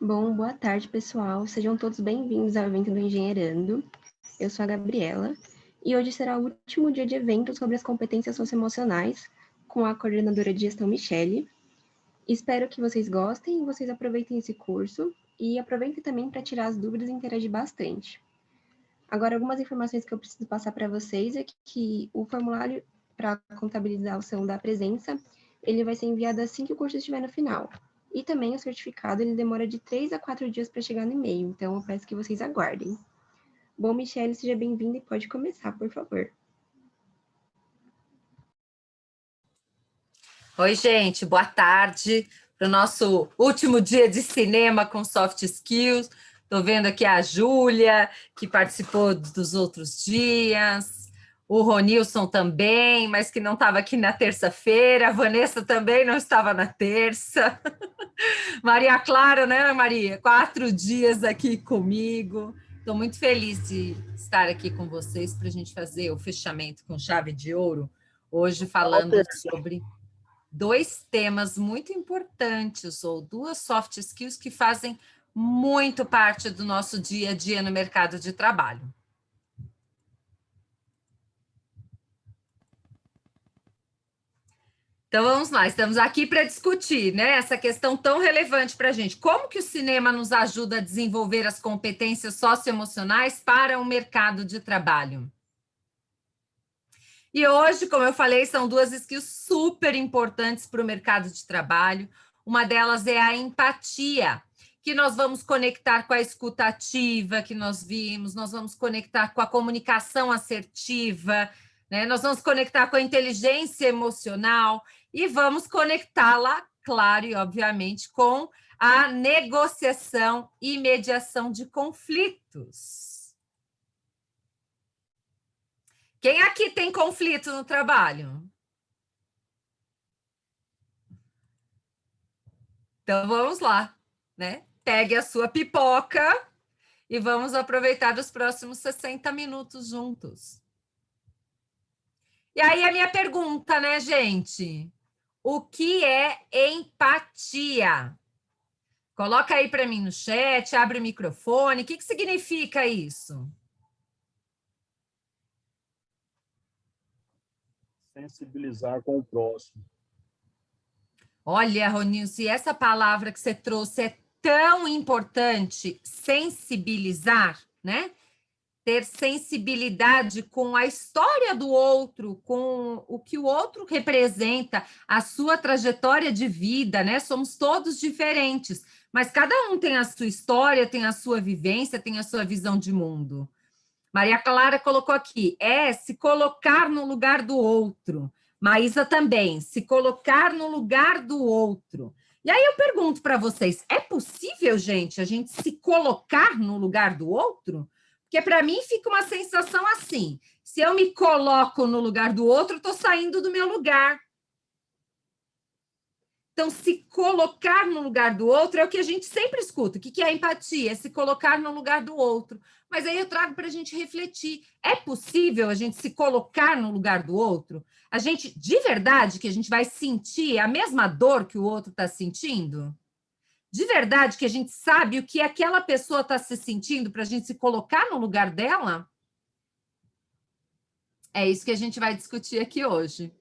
Bom, boa tarde, pessoal. Sejam todos bem-vindos ao evento do Engenheirando. Eu sou a Gabriela e hoje será o último dia de evento sobre as competências socioemocionais com a coordenadora de gestão Michele. Espero que vocês gostem e vocês aproveitem esse curso e aproveitem também para tirar as dúvidas e interagir bastante. Agora, algumas informações que eu preciso passar para vocês é que o formulário para contabilização da presença, ele vai ser enviado assim que o curso estiver no final. E também o certificado, ele demora de 3 a 4 dias para chegar no e-mail, então eu peço que vocês aguardem. Bom, Michele, seja bem-vinda e pode começar, por favor. Oi, gente, boa tarde para o nosso último dia de cinema com soft skills. Estou vendo aqui a Júlia, que participou dos outros dias, o Ronilson também, mas que não estava aqui na terça-feira, a Vanessa também não estava na terça. Maria Clara, né, Maria? 4 dias aqui comigo. Estou muito feliz de estar aqui com vocês para a gente fazer o fechamento com chave de ouro, hoje falando sobre 2 temas muito importantes, ou 2 soft skills que fazem muito parte do nosso dia a dia no mercado de trabalho. Então, vamos lá, estamos aqui para discutir, né, essa questão tão relevante para a gente. Como que o cinema nos ajuda a desenvolver as competências socioemocionais para o mercado de trabalho? E hoje, como eu falei, são 2 skills super importantes para o mercado de trabalho. Uma delas é a empatia, que nós vamos conectar com a escuta ativa que nós vimos, nós vamos conectar com a comunicação assertiva, né? Nós vamos conectar com a inteligência emocional e vamos conectá-la, claro e obviamente, com a negociação e mediação de conflitos. Quem aqui tem conflito no trabalho? Então, vamos lá, né? Pegue a sua pipoca e vamos aproveitar os próximos 60 minutos juntos. E aí, a minha pergunta, né, gente? O que é empatia? Coloca aí para mim no chat, abre o microfone. O que significa isso? Sensibilizar com o próximo. Olha, Roninho, se essa palavra que você trouxe é tão importante, sensibilizar, né? Ter sensibilidade com a história do outro, com o que o outro representa, a sua trajetória de vida, né? Somos todos diferentes, mas cada um tem a sua história, tem a sua vivência, tem a sua visão de mundo. Maria Clara colocou aqui, se colocar no lugar do outro. Maísa também, se colocar no lugar do outro. E aí eu pergunto para vocês, é possível, gente, a gente se colocar no lugar do outro? Porque para mim fica uma sensação assim, se eu me coloco no lugar do outro, eu estou saindo do meu lugar. Então, se colocar no lugar do outro é o que a gente sempre escuta. O que é empatia? É se colocar no lugar do outro. Mas aí eu trago para a gente refletir. É possível a gente se colocar no lugar do outro? A gente, de verdade, que a gente vai sentir a mesma dor que o outro está sentindo? De verdade que a gente sabe o que aquela pessoa está se sentindo para a gente se colocar no lugar dela? É isso que a gente vai discutir aqui hoje.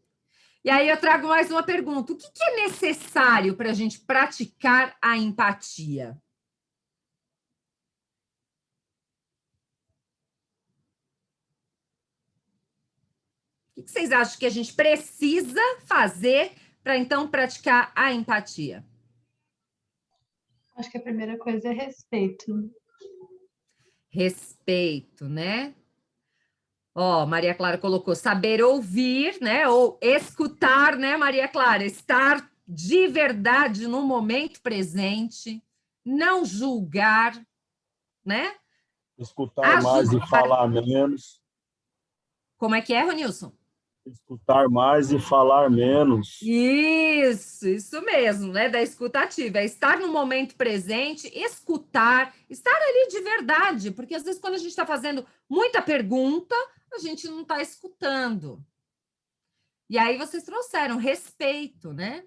E aí eu trago mais uma pergunta. O que é necessário para a gente praticar a empatia? O que vocês acham que a gente precisa fazer para, então, praticar a empatia? Acho que a primeira coisa é respeito. Respeito, né? Ó, Maria Clara colocou saber ouvir, né? Ou escutar, né, Maria Clara? Estar de verdade no momento presente, não julgar, né? Escutar mais e falar menos. Como é que é, Ronilson? Escutar mais e falar menos. Isso mesmo, né? Da escutativa, é estar no momento presente, escutar, estar ali de verdade, porque às vezes quando a gente está fazendo muita pergunta, a gente não está escutando. E aí vocês trouxeram respeito, né?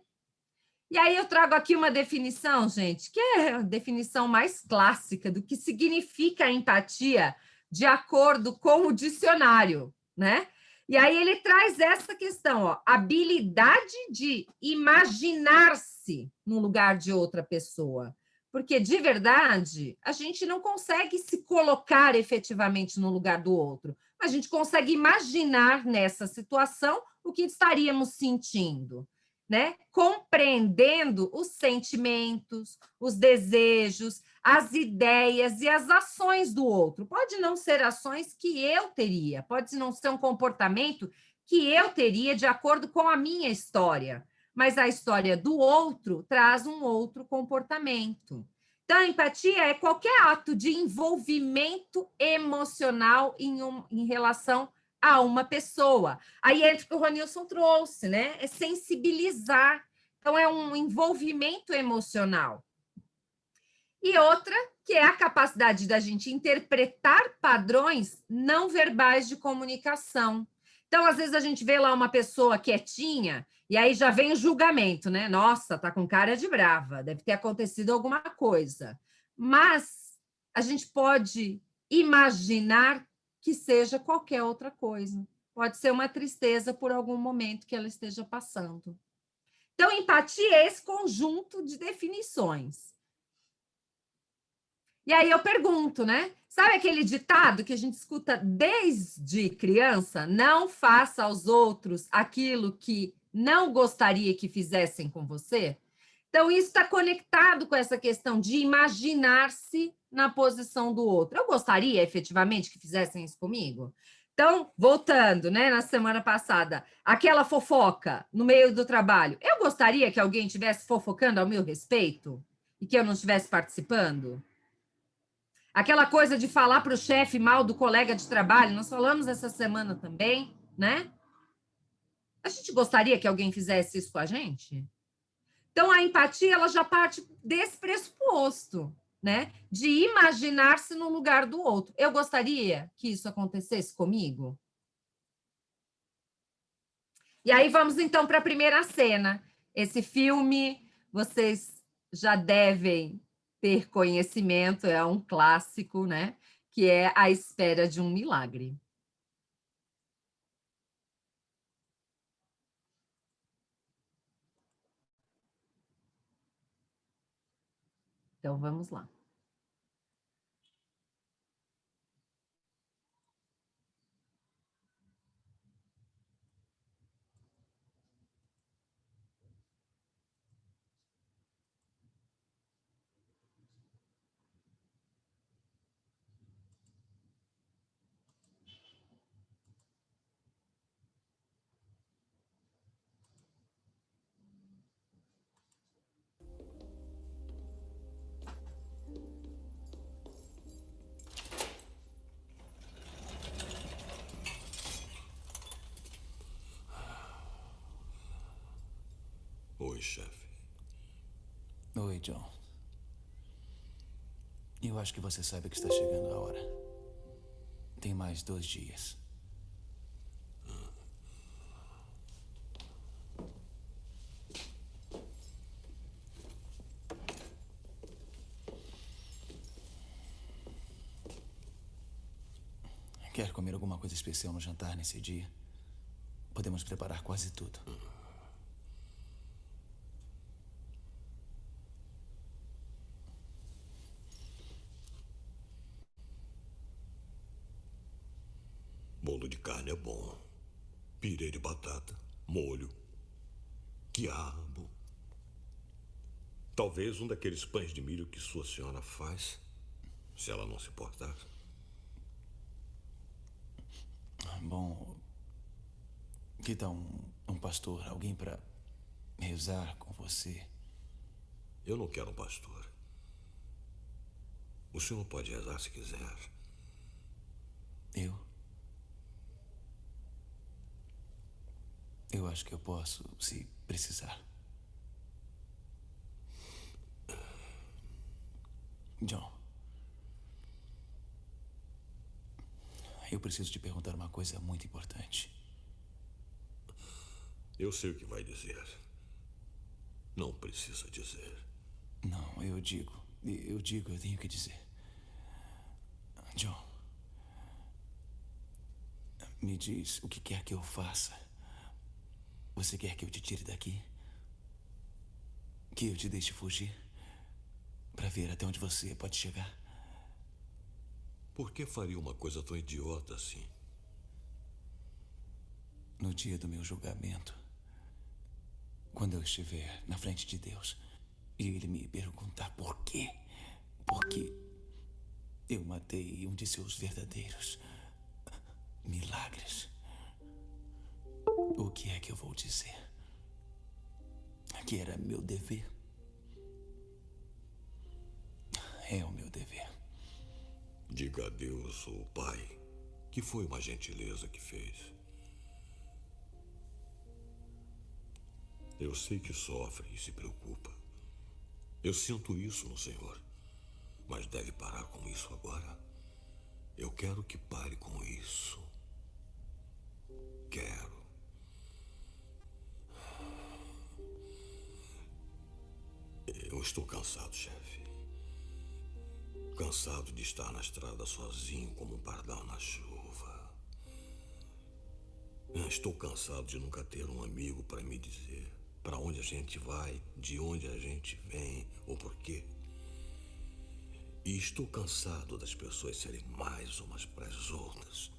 E aí eu trago aqui uma definição, gente, que é a definição mais clássica do que significa a empatia de acordo com o dicionário, né? E aí ele traz essa questão, ó, habilidade de imaginar-se no lugar de outra pessoa. Porque, de verdade, a gente não consegue se colocar efetivamente no lugar do outro. A gente consegue imaginar nessa situação o que estaríamos sentindo, né? Compreendendo os sentimentos, os desejos, as ideias e as ações do outro. Pode não ser ações que eu teria, pode não ser um comportamento que eu teria de acordo com a minha história, mas a história do outro traz um outro comportamento. Então, a empatia é qualquer ato de envolvimento emocional em relação a uma pessoa. Aí entra o que o Ronilson trouxe, né? É sensibilizar. Então, é um envolvimento emocional. E outra, que é a capacidade da gente interpretar padrões não verbais de comunicação. Então, às vezes, a gente vê lá uma pessoa quietinha, e aí já vem o julgamento, né? Nossa, tá com cara de brava, deve ter acontecido alguma coisa. Mas a gente pode imaginar que seja qualquer outra coisa. Pode ser uma tristeza por algum momento que ela esteja passando. Então, empatia é esse conjunto de definições. E aí eu pergunto, né? Sabe aquele ditado que a gente escuta desde criança? Não faça aos outros aquilo que não gostaria que fizessem com você? Então, isso está conectado com essa questão de imaginar-se na posição do outro. Eu gostaria, efetivamente, que fizessem isso comigo? Então, voltando, né, na semana passada, aquela fofoca no meio do trabalho. Eu gostaria que alguém estivesse fofocando ao meu respeito e que eu não estivesse participando? Aquela coisa de falar para o chefe mal do colega de trabalho, nós falamos essa semana também, né? A gente gostaria que alguém fizesse isso com a gente? Então, a empatia, ela já parte desse pressuposto, né? De imaginar-se no lugar do outro. Eu gostaria que isso acontecesse comigo? E aí, vamos então para a primeira cena. Esse filme, vocês já devem ter conhecimento, é um clássico, né? Que é A Espera de um Milagre. Então, vamos lá. Oi, chefe. Oi, John. Eu acho que você sabe que está chegando a hora. Tem mais 2 dias. Quer comer alguma coisa especial no jantar nesse dia? Podemos preparar quase tudo. Bolo de carne é bom. Pirê de batata, molho, quiabo. Talvez um daqueles pães de milho que sua senhora faz, se ela não se importar. Bom, que tal um pastor, alguém para rezar com você? Eu não quero um pastor. O senhor pode rezar se quiser. Eu acho que eu posso, se precisar. John, eu preciso te perguntar uma coisa muito importante. Eu sei o que vai dizer. Não precisa dizer. Não, eu tenho que dizer. John, me diz o que quer que eu faça. Você quer que eu te tire daqui? Que eu te deixe fugir? Para ver até onde você pode chegar? Por que faria uma coisa tão idiota assim? No dia do meu julgamento, quando eu estiver na frente de Deus e Ele me perguntar por quê? Porque eu matei um de seus verdadeiros milagres. O que é que eu vou dizer? Que era meu dever. É o meu dever. Diga a Deus, o Pai, que foi uma gentileza que fez. Eu sei que sofre e se preocupa. Eu sinto isso no Senhor. Mas deve parar com isso agora. Eu quero que pare com isso. Quero. Eu estou cansado, chefe. Cansado de estar na estrada sozinho como um pardal na chuva. Estou cansado de nunca ter um amigo para me dizer para onde a gente vai, de onde a gente vem ou por quê. E estou cansado das pessoas serem mais umas para as outras.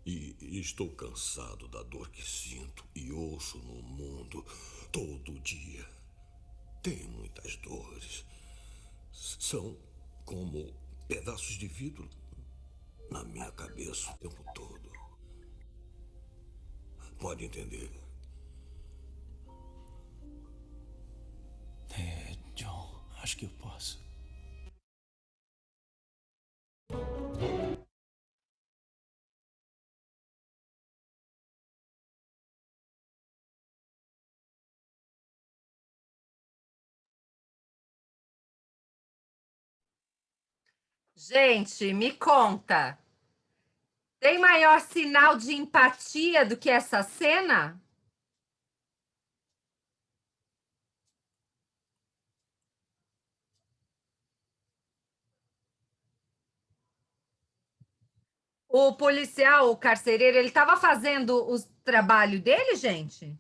E estou cansado da dor que sinto e ouço no mundo todo dia. Tenho muitas dores. São como pedaços de vidro na minha cabeça o tempo todo. Pode entender? John, acho que eu posso. Gente, me conta. Tem maior sinal de empatia do que essa cena? O policial, o carcereiro, ele estava fazendo o trabalho dele, gente?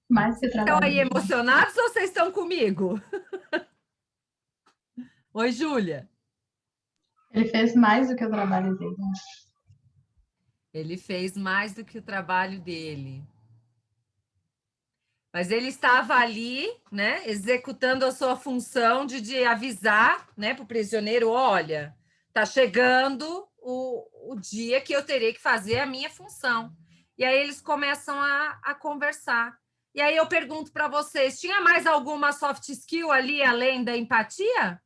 Mais que Estão trabalho aí dele. emocionados ou vocês estão comigo? Oi, Júlia. Ele fez mais do que o trabalho dele. Ele fez mais do que o trabalho dele. Mas ele estava ali, né, executando a sua função de avisar, né, para o prisioneiro, olha, está chegando o dia que eu terei que fazer a minha função. E aí eles começam a conversar. E aí eu pergunto para vocês, tinha mais alguma soft skill ali além da empatia?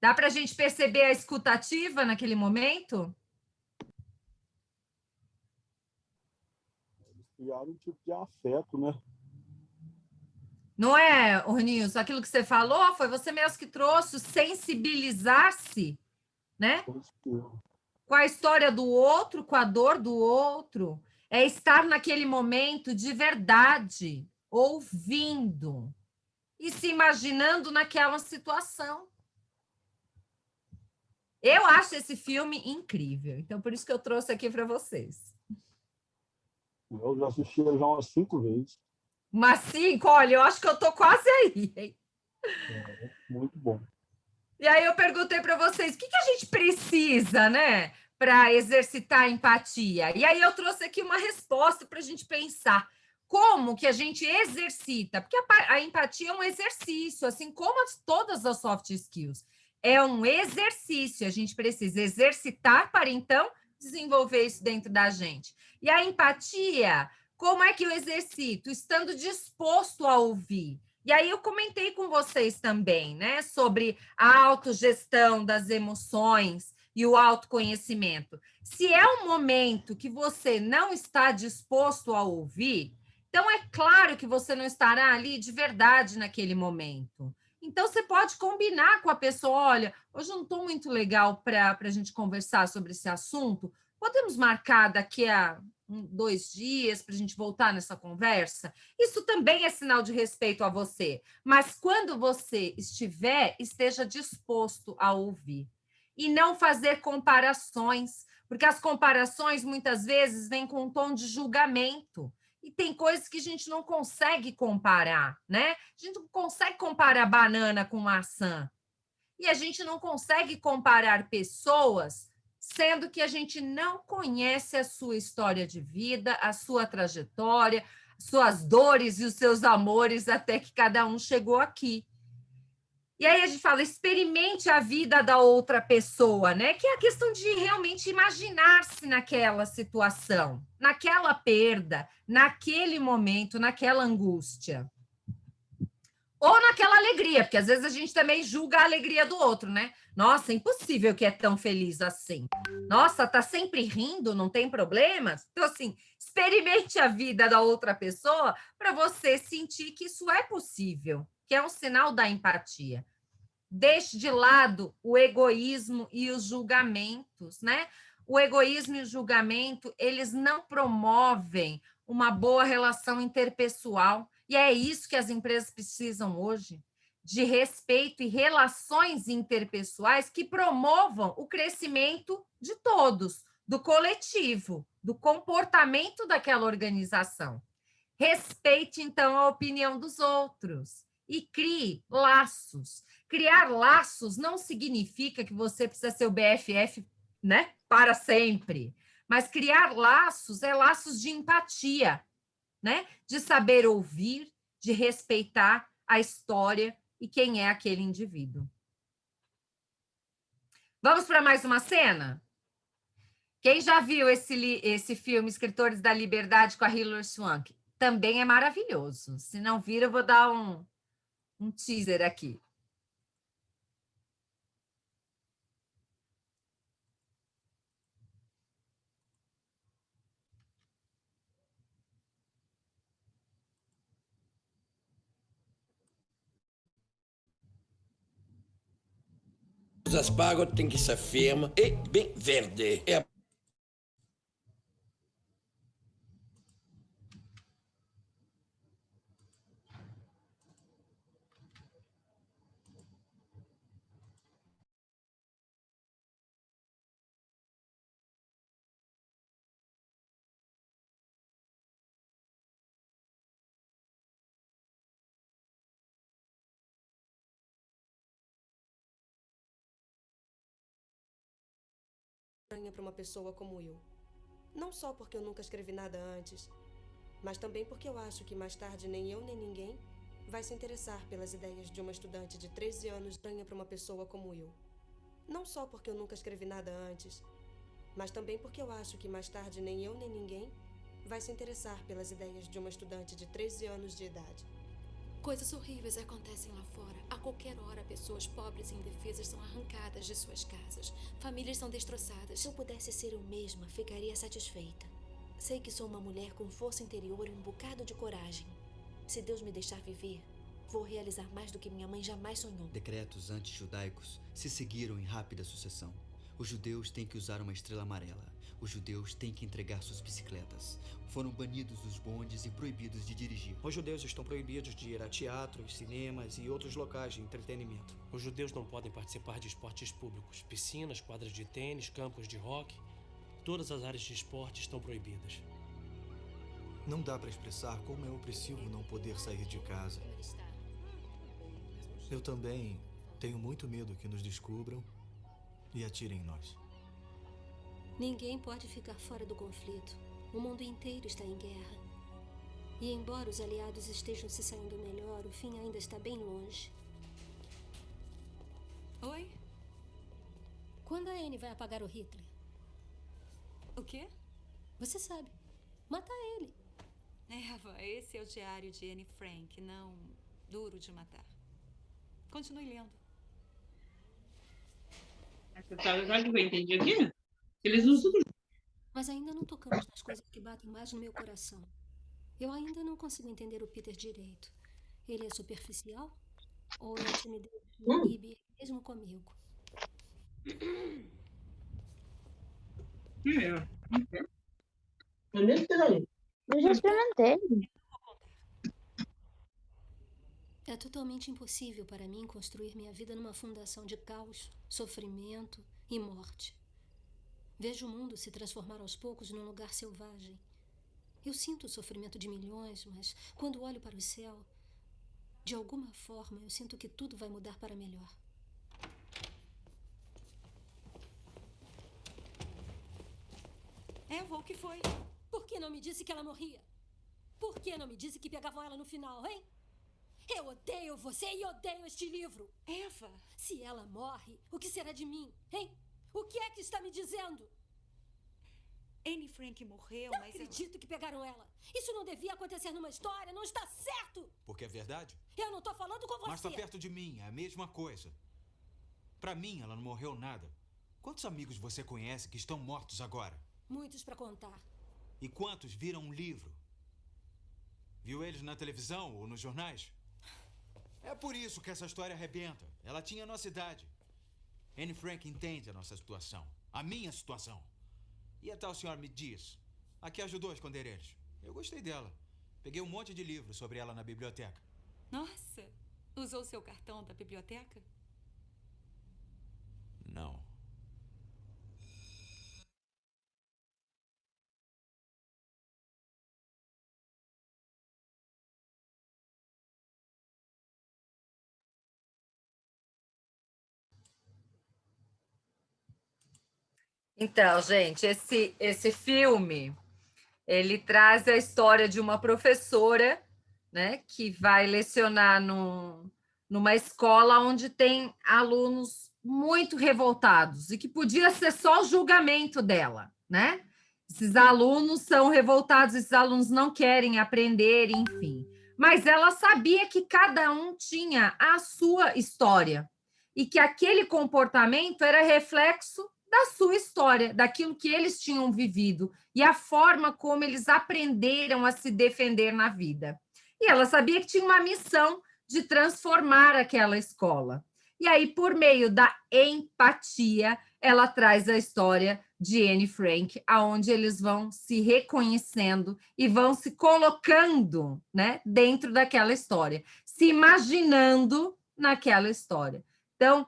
Dá para a gente perceber a escutativa naquele momento? Criaram um tipo de afeto, né? Não é, Ornilson? Aquilo que você falou, foi você mesmo que trouxe o sensibilizar-se, né? Com a história do outro, com a dor do outro. É estar naquele momento de verdade, ouvindo e se imaginando naquela situação. Eu acho esse filme incrível, então por isso que eu trouxe aqui para vocês. Eu já assisti ele já umas 5 vezes. Mas 5, olha, eu acho que eu tô quase aí, hein? Muito bom. E aí eu perguntei para vocês, o que a gente precisa, né, para exercitar a empatia? E aí eu trouxe aqui uma resposta para a gente pensar. Como que a gente exercita? Porque a empatia é um exercício, assim como todas as soft skills. É um exercício, a gente precisa exercitar para, então, desenvolver isso dentro da gente. E a empatia, como é que eu exercito? Estando disposto a ouvir. E aí eu comentei com vocês também, né, sobre a autogestão das emoções e o autoconhecimento. Se é um momento que você não está disposto a ouvir, então é claro que você não estará ali de verdade naquele momento. Então, você pode combinar com a pessoa, olha, hoje eu não estou muito legal para a gente conversar sobre esse assunto, podemos marcar daqui a 2 dias para a gente voltar nessa conversa? Isso também é sinal de respeito a você, mas quando você estiver, esteja disposto a ouvir e não fazer comparações, porque as comparações muitas vezes vêm com um tom de julgamento. E tem coisas que a gente não consegue comparar, né? A gente não consegue comparar banana com maçã. E a gente não consegue comparar pessoas, sendo que a gente não conhece a sua história de vida, a sua trajetória, suas dores e os seus amores até que cada um chegou aqui. E aí a gente fala, experimente a vida da outra pessoa, né? Que é a questão de realmente imaginar-se naquela situação, naquela perda, naquele momento, naquela angústia. Ou naquela alegria, porque às vezes a gente também julga a alegria do outro, né? Nossa, é impossível que é tão feliz assim. Nossa, tá sempre rindo, não tem problemas? Então, assim, experimente a vida da outra pessoa para você sentir que isso é possível, que é um sinal da empatia. Deixe de lado o egoísmo e os julgamentos, né? O egoísmo e o julgamento, eles não promovem uma boa relação interpessoal. E é isso que as empresas precisam hoje, de respeito e relações interpessoais que promovam o crescimento de todos, do coletivo, do comportamento daquela organização. Respeite, então, a opinião dos outros e crie laços. Criar laços não significa que você precisa ser o BFF, né, para sempre, mas criar laços é laços de empatia, né? De saber ouvir, de respeitar a história e quem é aquele indivíduo. Vamos para mais uma cena? Quem já viu esse filme, Escritores da Liberdade, com a Hilary Swank? Também é maravilhoso. Se não viram, eu vou dar um teaser aqui. Os aspargos têm que ser firme e bem verde. Para uma pessoa como eu. Não só porque eu nunca escrevi nada antes, mas também porque eu acho que mais tarde nem eu nem ninguém vai se interessar pelas ideias de uma estudante de 13 anos estranha para uma pessoa como eu. Não só porque eu nunca escrevi nada antes, mas também porque eu acho que mais tarde nem eu nem ninguém vai se interessar pelas ideias de uma estudante de 13 anos de idade. Coisas horríveis acontecem lá fora. A qualquer hora, pessoas pobres e indefesas são arrancadas de suas casas. Famílias são destroçadas. Se eu pudesse ser eu mesma, ficaria satisfeita. Sei que sou uma mulher com força interior e um bocado de coragem. Se Deus me deixar viver, vou realizar mais do que minha mãe jamais sonhou. Decretos anti-judaicos se seguiram em rápida sucessão. Os judeus têm que usar uma estrela amarela. Os judeus têm que entregar suas bicicletas. Foram banidos dos bondes e proibidos de dirigir. Os judeus estão proibidos de ir a teatros, cinemas e outros locais de entretenimento. Os judeus não podem participar de esportes públicos. Piscinas, quadras de tênis, campos de hóquei. Todas as áreas de esporte estão proibidas. Não dá para expressar como é opressivo não poder sair de casa. Eu também tenho muito medo que nos descubram e atirem em nós. Ninguém pode ficar fora do conflito. O mundo inteiro está em guerra. E embora os aliados estejam se saindo melhor, o fim ainda está bem longe. Oi? Quando a Anne vai apagar o Hitler? O quê? Você sabe. Matar ele. Eva, esse é o diário de Anne Frank, não Duro de Matar. Continue lendo. Essa história já eu entendi aqui. Eles usam tudo. Mas ainda não tocamos nas coisas que batem mais no meu coração. Eu ainda não consigo entender o Peter direito. Ele é superficial? Ou é a timidez me inibe mesmo comigo? Eu já experimentei. É totalmente impossível para mim construir minha vida numa fundação de caos, sofrimento e morte. Vejo o mundo se transformar aos poucos num lugar selvagem. Eu sinto o sofrimento de milhões, mas quando olho para o céu, de alguma forma eu sinto que tudo vai mudar para melhor. Eva, o que foi? Por que não me disse que ela morria? Por que não me disse que pegavam ela no final, hein? Eu odeio você e odeio este livro. Eva! Se ela morre, o que será de mim, hein? O que é que está me dizendo? Anne Frank morreu, Não mas... acredito que pegaram ela. Isso não devia acontecer numa história, não está certo! Porque é verdade? Eu não tô falando com você! Mas tá perto de mim, é a mesma coisa. Pra mim, ela não morreu nada. Quantos amigos você conhece que estão mortos agora? Muitos pra contar. E quantos viram um livro? Viu eles na televisão ou nos jornais? É por isso que essa história arrebenta. Ela tinha a nossa idade. Anne Frank entende a nossa situação. A minha situação. E a tal senhora me diz, a que ajudou a esconder eles. Eu gostei dela. Peguei um monte de livros sobre ela na biblioteca. Nossa, usou seu cartão da biblioteca? Não. Então, gente, esse filme, ele traz a história de uma professora, né, que vai lecionar numa escola onde tem alunos muito revoltados e que podia ser só o julgamento dela, né? Esses alunos são revoltados, esses alunos não querem aprender, enfim. Mas ela sabia que cada um tinha a sua história e que aquele comportamento era reflexo da sua história, daquilo que eles tinham vivido e a forma como eles aprenderam a se defender na vida. E ela sabia que tinha uma missão de transformar aquela escola. E aí, por meio da empatia, ela traz a história de Anne Frank, aonde eles vão se reconhecendo e vão se colocando, né, dentro daquela história, se imaginando naquela história. Então,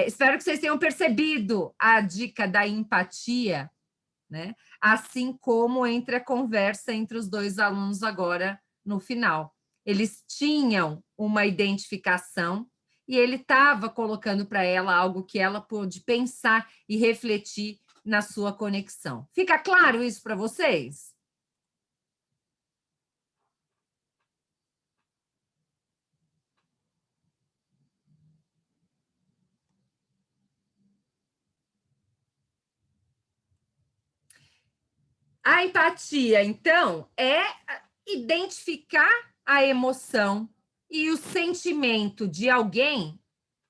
espero que vocês tenham percebido a dica da empatia, né? Assim como entre a conversa entre os dois alunos agora no final. Eles tinham uma identificação e ele estava colocando para ela algo que ela pôde pensar e refletir na sua conexão. Fica claro isso para vocês? A empatia, então, é identificar a emoção e o sentimento de alguém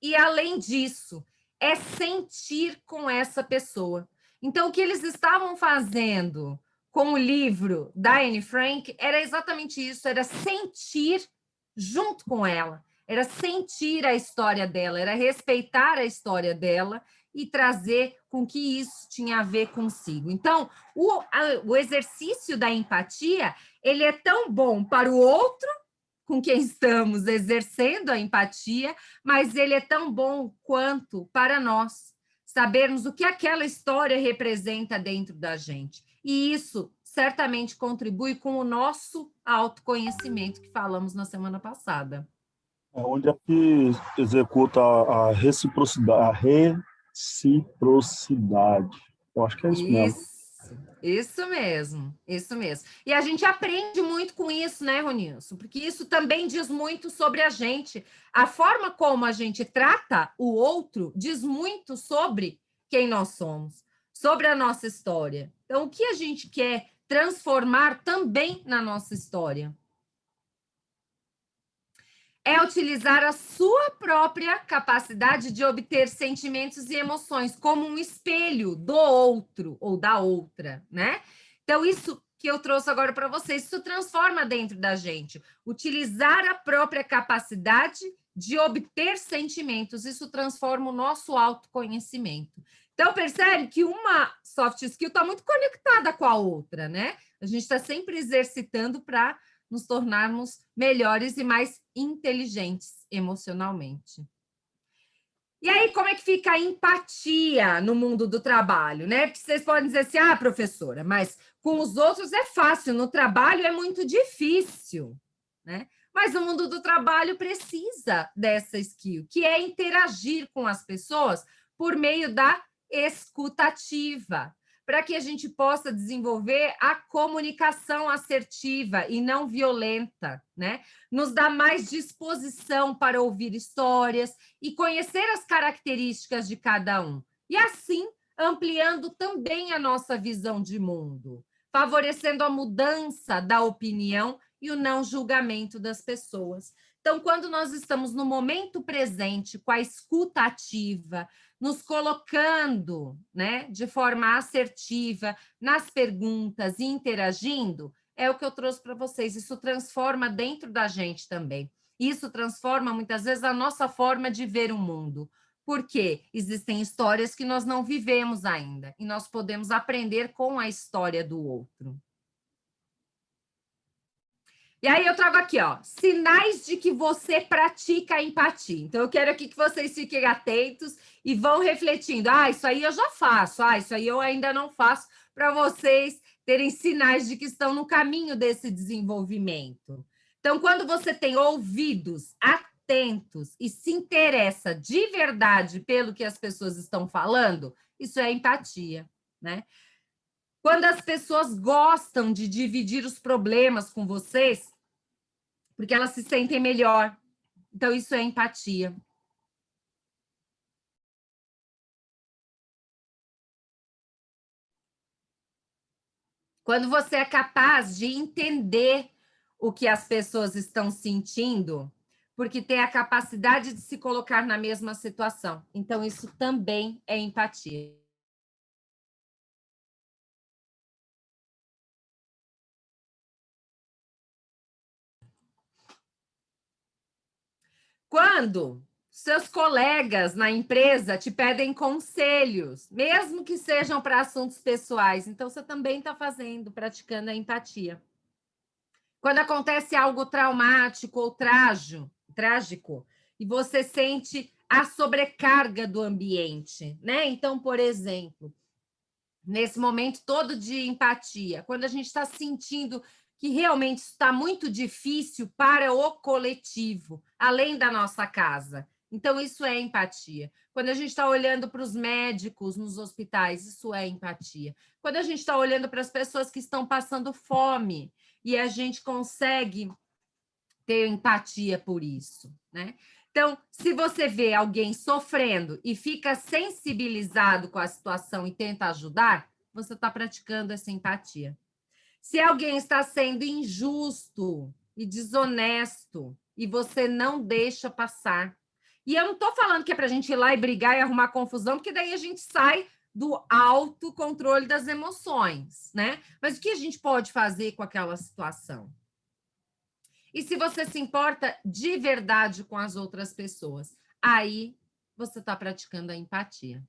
e, além disso, é sentir com essa pessoa. Então, o que eles estavam fazendo com o livro da Anne Frank era exatamente isso, era sentir junto com ela, era sentir a história dela, era respeitar a história dela e trazer com que isso tinha a ver consigo. Então, o exercício da empatia, ele é tão bom para o outro, com quem estamos exercendo a empatia, mas ele é tão bom quanto para nós, sabermos o que aquela história representa dentro da gente. E isso certamente contribui com o nosso autoconhecimento que falamos na semana passada. É onde é que executa a reciprocidade. Eu acho que é isso mesmo. Isso mesmo, isso mesmo. E a gente aprende muito com isso, né, Ronilson? Porque isso também diz muito sobre a gente. A forma como a gente trata o outro diz muito sobre quem nós somos, sobre a nossa história. Então, o que a gente quer transformar também na nossa história? É utilizar a sua própria capacidade de obter sentimentos e emoções como um espelho do outro ou da outra, né? Então, isso que eu trouxe agora para vocês, isso transforma dentro da gente. Utilizar a própria capacidade de obter sentimentos. Isso transforma o nosso autoconhecimento. Então, percebe que uma soft skill está muito conectada com a outra, né? A gente está sempre exercitando para nos tornarmos melhores e mais inteligentes emocionalmente. E aí, como é que fica a empatia no mundo do trabalho, né? Porque vocês podem dizer assim, professora, mas com os outros é fácil, no trabalho é muito difícil, né? Mas o mundo do trabalho precisa dessa skill, que é interagir com as pessoas por meio da escutativa, para que a gente possa desenvolver a comunicação assertiva e não violenta, né? Nos dá mais disposição para ouvir histórias e conhecer as características de cada um. E assim, ampliando também a nossa visão de mundo, favorecendo a mudança da opinião e o não julgamento das pessoas. Então, quando nós estamos no momento presente, com a escuta ativa, nos colocando, né, de forma assertiva nas perguntas e interagindo, é o que eu trouxe para vocês. Isso transforma dentro da gente também. Isso transforma, muitas vezes, a nossa forma de ver o mundo. Porque existem histórias que nós não vivemos ainda, e nós podemos aprender com a história do outro. E aí eu trago aqui, ó, sinais de que você pratica a empatia. Então, eu quero aqui que vocês fiquem atentos e vão refletindo. Isso aí eu já faço. Isso aí eu ainda não faço, para vocês terem sinais de que estão no caminho desse desenvolvimento. Então, quando você tem ouvidos atentos e se interessa de verdade pelo que as pessoas estão falando, isso é empatia, né? Quando as pessoas gostam de dividir os problemas com vocês, porque elas se sentem melhor. Então, isso é empatia. Quando você é capaz de entender o que as pessoas estão sentindo, porque tem a capacidade de se colocar na mesma situação. Então, isso também é empatia. Quando seus colegas na empresa te pedem conselhos, mesmo que sejam para assuntos pessoais, então você também está praticando a empatia. Quando acontece algo traumático ou trágico, e você sente a sobrecarga do ambiente, né? Então, por exemplo, nesse momento todo de empatia, quando a gente está sentindo que realmente está muito difícil para o coletivo, além da nossa casa. Então, isso é empatia. Quando a gente está olhando para os médicos nos hospitais, isso é empatia. Quando a gente está olhando para as pessoas que estão passando fome e a gente consegue ter empatia por isso, né? Então, se você vê alguém sofrendo e fica sensibilizado com a situação e tenta ajudar, você está praticando essa empatia. Se alguém está sendo injusto e desonesto e você não deixa passar. E eu não estou falando que é para a gente ir lá e brigar e arrumar confusão, porque daí a gente sai do autocontrole das emoções, né? Mas o que a gente pode fazer com aquela situação? E se você se importa de verdade com as outras pessoas, aí você está praticando a empatia.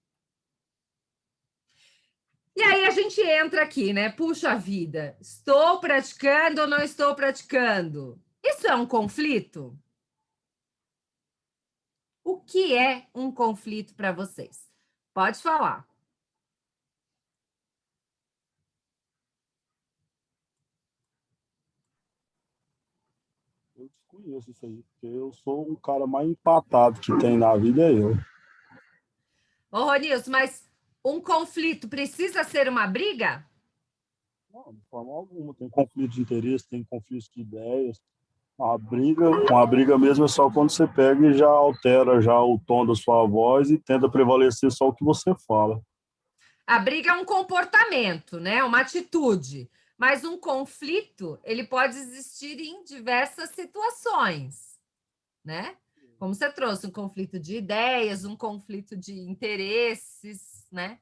E aí a gente entra aqui, né? Puxa vida, estou praticando ou não estou praticando? Isso é um conflito? O que é um conflito para vocês? Pode falar. Eu desconheço isso aí, porque eu sou o cara mais empatado que tem na vida, é eu. Ô, Ronilson, mas um conflito precisa ser uma briga? Não, de forma alguma. Tem conflito de interesse, tem conflito de ideias. Uma briga mesmo é só quando você pega e já altera já o tom da sua voz e tenta prevalecer só o que você fala. A briga é um comportamento, né? Uma atitude. Mas um conflito, ele pode existir em diversas situações, né? Como você trouxe, um conflito de ideias, um conflito de interesses, né?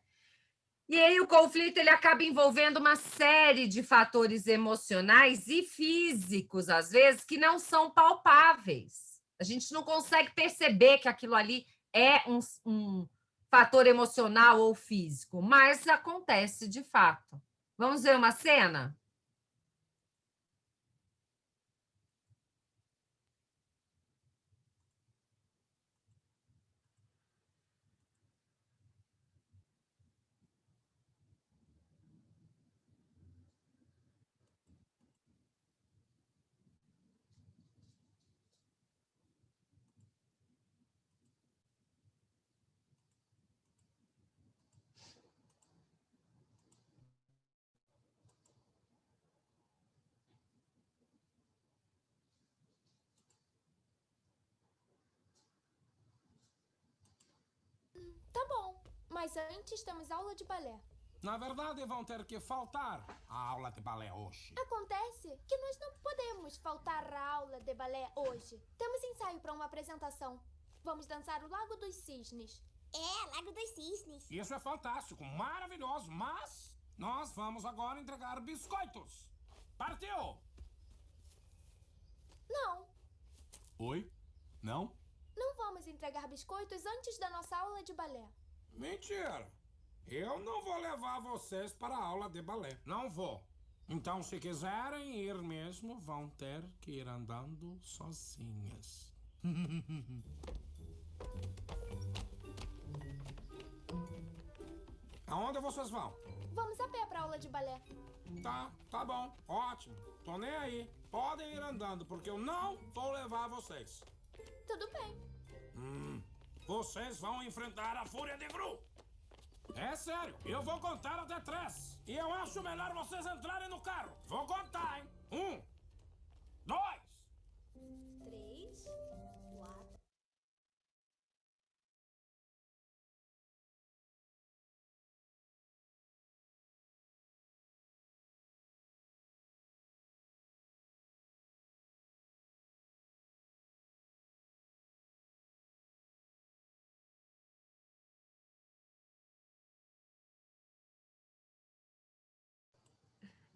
E aí o conflito ele acaba envolvendo uma série de fatores emocionais e físicos, às vezes, que não são palpáveis, A gente não consegue perceber que aquilo ali é um fator emocional ou físico, mas acontece de fato. Vamos ver uma cena? Tá bom, mas antes temos aula de balé. Na verdade, vão ter que faltar à aula de balé hoje. Acontece que nós não podemos faltar à aula de balé hoje. Temos ensaio para uma apresentação. Vamos dançar o Lago dos Cisnes. Lago dos Cisnes. Isso é fantástico, maravilhoso, mas nós vamos agora entregar biscoitos. Partiu! Não, Oi? Não? não vamos entregar biscoitos antes da nossa aula de balé. Mentira! Eu não vou levar vocês para a aula de balé. Não vou. Então, se quiserem ir mesmo, vão ter que ir andando sozinhas. Aonde vocês vão? Vamos a pé para a aula de balé. Tá bom, ótimo. Tô nem aí. Podem ir andando, porque eu não vou levar vocês. Tudo bem. Vocês vão enfrentar a Fúria de Gru. É sério, eu vou contar até 3. E eu acho melhor vocês entrarem no carro. Vou contar, hein? 1, 2... 3, 4...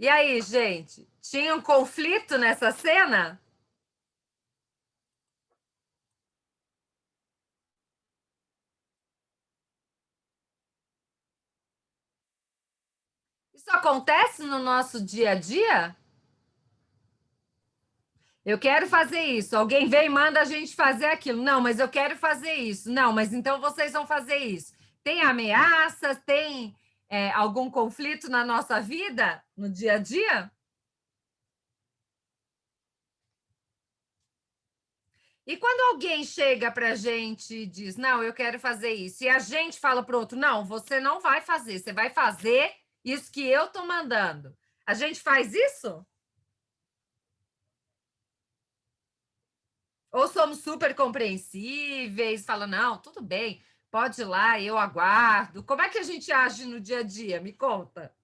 E aí, gente? Tinha um conflito nessa cena? Isso acontece no nosso dia a dia? Eu quero fazer isso. Alguém vem e manda a gente fazer aquilo. Não, mas eu quero fazer isso. Não, mas então vocês vão fazer isso. Tem ameaças? Tem algum conflito na nossa vida, no dia a dia? E quando alguém chega para a gente e diz, não, eu quero fazer isso, e a gente fala para o outro, não, você não vai fazer, você vai fazer isso que eu estou mandando. A gente faz isso? Ou somos super compreensíveis, fala, não, tudo bem, pode ir lá, eu aguardo. Como é que a gente age no dia a dia? Me conta.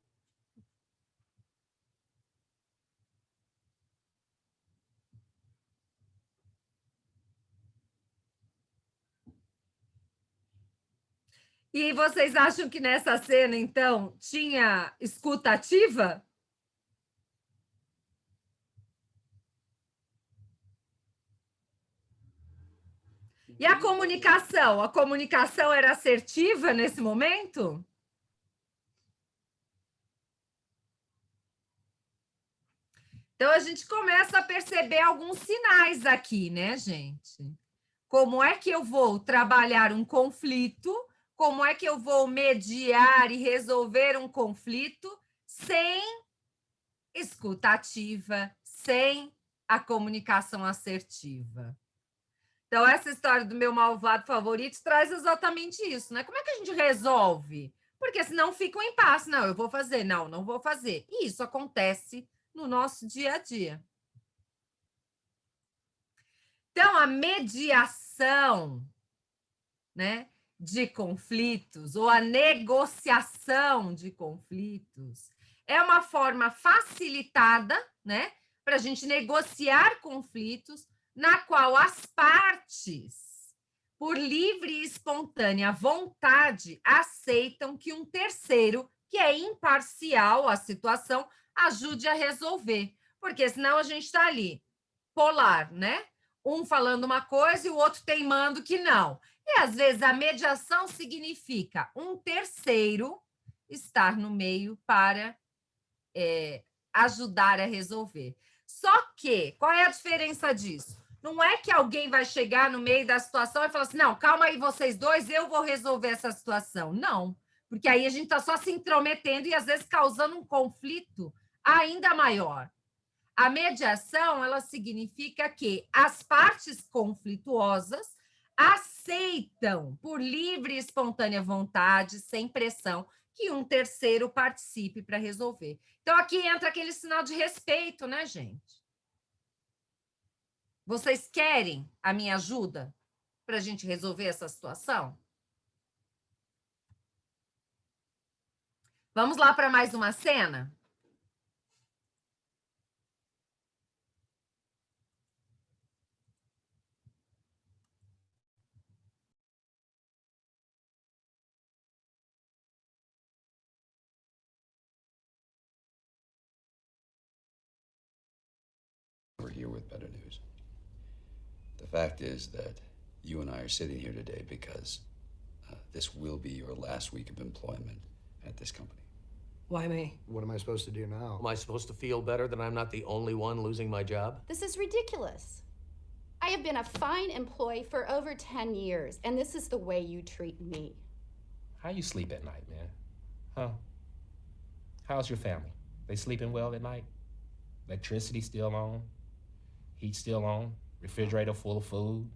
E vocês acham que nessa cena, então, tinha escuta ativa? E a comunicação? A comunicação era assertiva nesse momento? Então, a gente começa a perceber alguns sinais aqui, né, gente? Como é que eu vou trabalhar um conflito? Como é que eu vou mediar e resolver um conflito sem escuta ativa, sem a comunicação assertiva? Então, essa história do meu malvado favorito traz exatamente isso, né? Como é que a gente resolve? Porque senão fica um impasse. Não, eu vou fazer. Não, não vou fazer. E isso acontece no nosso dia a dia. Então, a mediação, né, de conflitos ou a negociação de conflitos é uma forma facilitada, né, para a gente negociar conflitos na qual as partes, por livre e espontânea vontade, aceitam que um terceiro, que é imparcial à situação, ajude a resolver. Porque senão a gente está ali, polar, né? um falando uma coisa e o outro teimando que não. E, às vezes, a mediação significa um terceiro estar no meio para ajudar a resolver. Só que, qual é a diferença disso? Não é que alguém vai chegar no meio da situação e falar assim, não, calma aí vocês dois, eu vou resolver essa situação. Não, porque aí a gente está só se intrometendo e, às vezes, causando um conflito ainda maior. A mediação, ela significa que as partes conflituosas aceitam, por livre e espontânea vontade, sem pressão, que um terceiro participe para resolver. Então, aqui entra aquele sinal de respeito, né, gente? Vocês querem a minha ajuda para a gente resolver essa situação? Vamos lá para mais uma cena? We're here with better news. The fact is that you and I are sitting here today because this will be your last week of employment at this company. Why me? What am I supposed to do now? Am I supposed to feel better that I'm not the only one losing my job? This is ridiculous. I have been a fine employee for over 10 years, and this is the way you treat me. How you sleep at night, man? Huh? How's your family? They sleeping well at night? Electricity still on? Heat still on? Refrigerator full of food?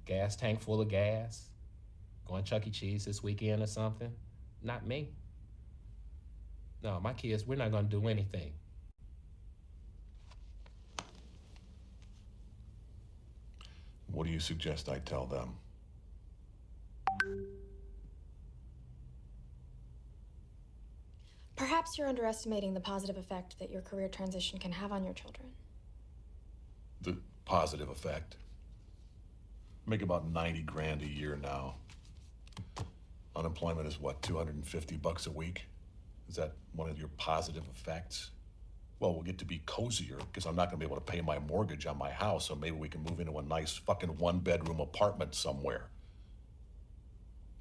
Gas tank full of gas? Going Chuck E. Cheese this weekend or something? Not me. No, my kids, we're not gonna do anything. What do you suggest I tell them? Perhaps you're underestimating the positive effect that your career transition can have on your children. The positive effect? Make about 90 grand a year now. Unemployment is what, 250 bucks a week? Is that one of your positive effects? Well, we'll get to be cozier because I'm not gonna be able to pay my mortgage on my house, so maybe we can move into a nice fucking one-bedroom apartment somewhere.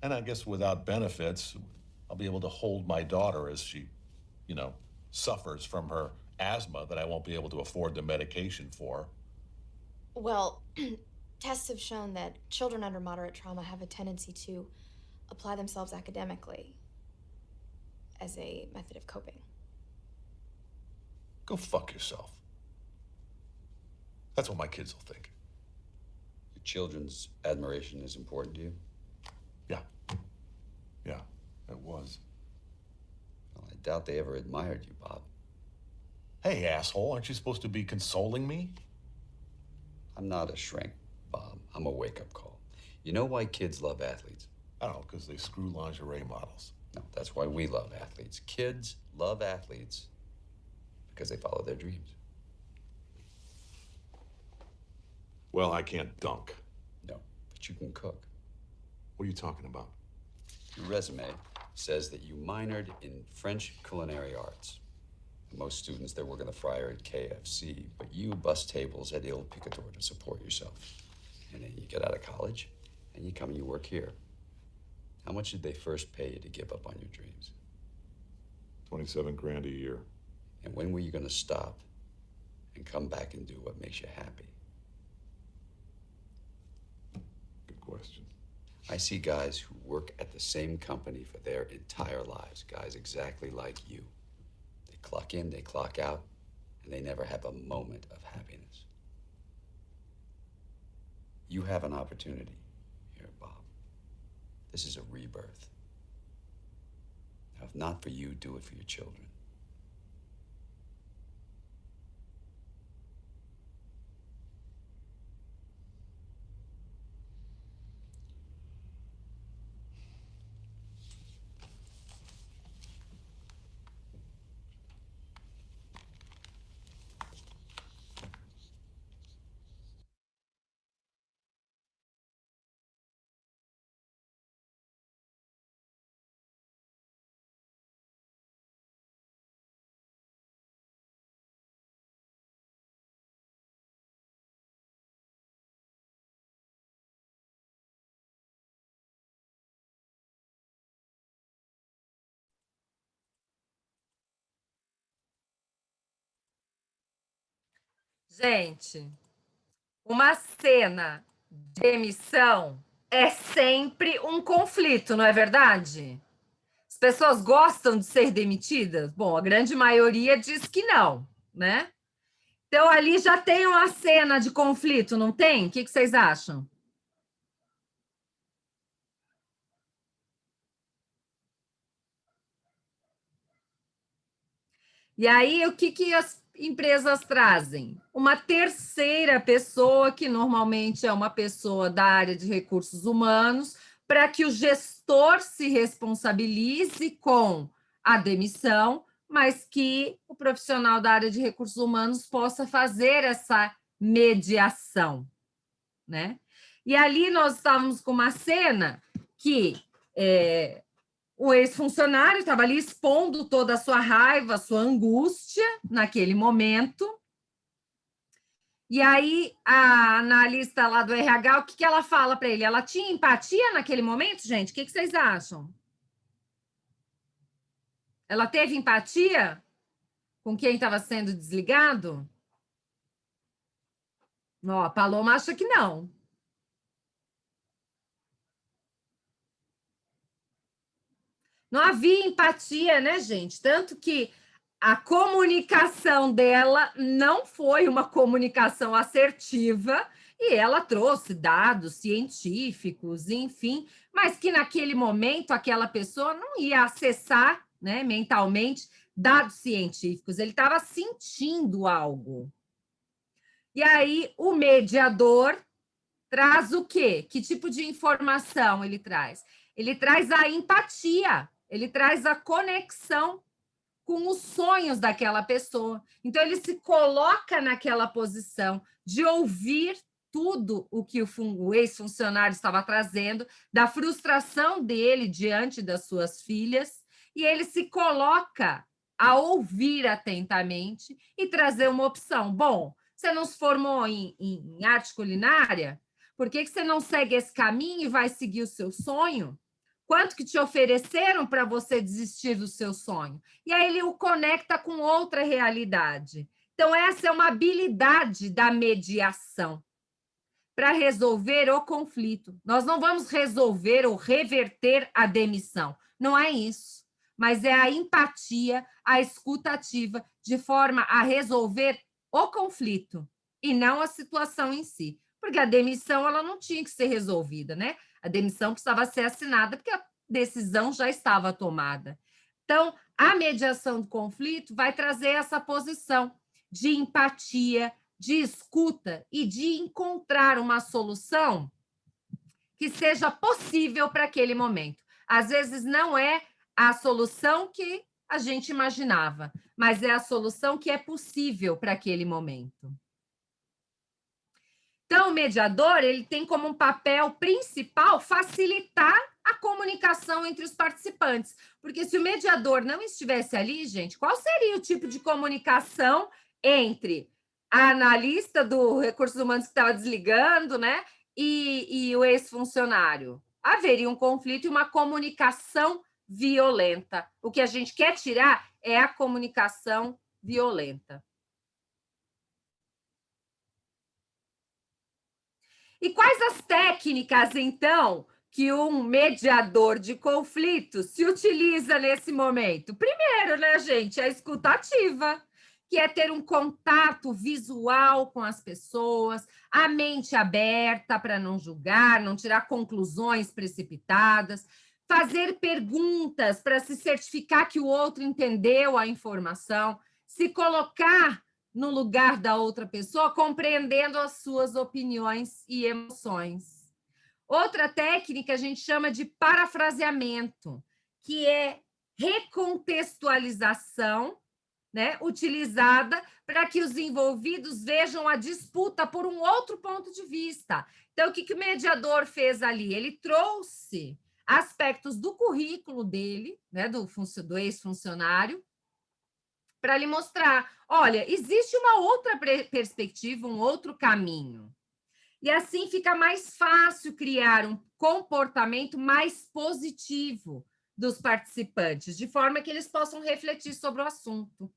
And I guess without benefits, I'll be able to hold my daughter as she, you know, suffers from her asthma that I won't be able to afford the medication for. Well, tests have shown that children under moderate trauma have a tendency to apply themselves academically as a method of coping. Go fuck yourself. That's what my kids will think. Your children's admiration is important to you? Yeah, it was. Well, I doubt they ever admired you, Bob. Hey, asshole, aren't you supposed to be consoling me? I'm not a shrink, Bob. I'm a wake-up call. You know why kids love athletes? I don't know, because they screw lingerie models. No, that's why we love athletes. Kids love athletes because they follow their dreams. Well, I can't dunk. No, but you can cook. What are you talking about? Your resume says that you minored in French culinary arts. Most students, they work in the fryer at KFC, but you bust tables at Il Picador to support yourself. And then you get out of college, and you come and you work here. How much did they first pay you to give up on your dreams? 27 grand a year. And when were you gonna stop and come back and do what makes you happy? Good question. I see guys who work at the same company for their entire lives, guys exactly like you. They clock in, they clock out, and they never have a moment of happiness. You have an opportunity here, Bob. This is a rebirth. Now, if not for you, do it for your children. Gente, uma cena de demissão é sempre um conflito, não é verdade? As pessoas gostam de ser demitidas? Bom, a grande maioria diz que não, né? Então, ali já tem uma cena de conflito, não tem? O que vocês acham? E aí, o que as empresas trazem? Uma terceira pessoa, que normalmente é uma pessoa da área de recursos humanos, para que o gestor se responsabilize com a demissão, mas que o profissional da área de recursos humanos possa fazer essa mediação, né? E ali nós estávamos com uma cena que o ex-funcionário estava ali expondo toda a sua raiva, a sua angústia naquele momento. E aí, a analista lá do RH, o que ela fala para ele? Ela tinha empatia naquele momento, gente? O que vocês acham? Ela teve empatia com quem estava sendo desligado? Ó, a Paloma acha que não. Não havia empatia, né, gente? Tanto que a comunicação dela não foi uma comunicação assertiva e ela trouxe dados científicos, enfim, mas que naquele momento aquela pessoa não ia acessar, né, mentalmente dados científicos, ele estava sentindo algo. E aí o mediador traz o quê? Que tipo de informação ele traz? Ele traz a empatia, ele traz a conexão com os sonhos daquela pessoa. Então, ele se coloca naquela posição de ouvir tudo o que o ex-funcionário estava trazendo, da frustração dele diante das suas filhas, e ele se coloca a ouvir atentamente e trazer uma opção. Bom, você não se formou em arte culinária? Por que você não segue esse caminho e vai seguir o seu sonho? Quanto que te ofereceram para você desistir do seu sonho? E aí ele o conecta com outra realidade. Então, essa é uma habilidade da mediação para resolver o conflito. Nós não vamos resolver ou reverter a demissão. Não é isso. Mas é a empatia, a escuta ativa, de forma a resolver o conflito e não a situação em si. Porque a demissão ela não tinha que ser resolvida, né? A demissão precisava ser assinada porque a decisão já estava tomada. Então, a mediação do conflito vai trazer essa posição de empatia, de escuta e de encontrar uma solução que seja possível para aquele momento. Às vezes não é a solução que a gente imaginava, mas é a solução que é possível para aquele momento. Então, o mediador ele tem como um papel principal facilitar a comunicação entre os participantes. Porque se o mediador não estivesse ali, gente, qual seria o tipo de comunicação entre a analista do recursos humanos que estava desligando, né, e o ex-funcionário? Haveria um conflito e uma comunicação violenta. O que a gente quer tirar é a comunicação violenta. E quais as técnicas, então, que um mediador de conflitos se utiliza nesse momento? Primeiro, né, gente, a escuta ativa, que é ter um contato visual com as pessoas, a mente aberta para não julgar, não tirar conclusões precipitadas, fazer perguntas para se certificar que o outro entendeu a informação, se colocar no lugar da outra pessoa, compreendendo as suas opiniões e emoções. Outra técnica a gente chama de parafraseamento, que é recontextualização, né, utilizada para que os envolvidos vejam a disputa por um outro ponto de vista. Então, o que o mediador fez ali? Ele trouxe aspectos do currículo dele, né, do ex-funcionário, para lhe mostrar, olha, existe uma outra perspectiva, um outro caminho. E assim fica mais fácil criar um comportamento mais positivo dos participantes, de forma que eles possam refletir sobre o assunto.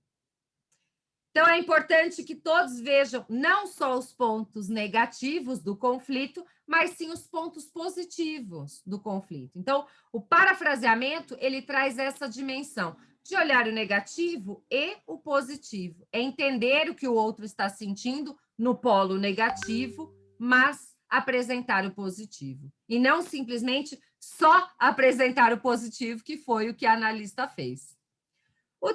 Então, é importante que todos vejam não só os pontos negativos do conflito, mas sim os pontos positivos do conflito. Então, o parafraseamento, ele traz essa dimensão de olhar o negativo e o positivo. É entender o que o outro está sentindo no polo negativo, mas apresentar o positivo. E não simplesmente só apresentar o positivo, que foi o que a analista fez. O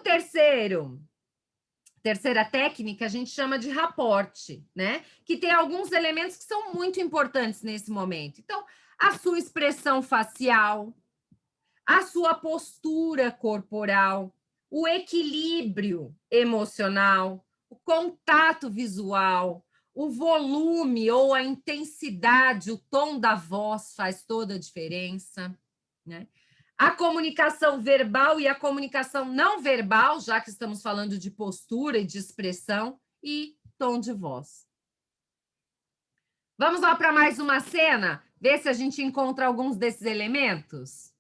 terceira técnica, a gente chama de raporte, né? Que tem alguns elementos que são muito importantes nesse momento. Então, a sua expressão facial, a sua postura corporal, o equilíbrio emocional, o contato visual, o volume ou a intensidade, o tom da voz faz toda a diferença, né? A comunicação verbal e a comunicação não verbal, já que estamos falando de postura e de expressão, e tom de voz. Vamos lá para mais uma cena, ver se a gente encontra alguns desses elementos.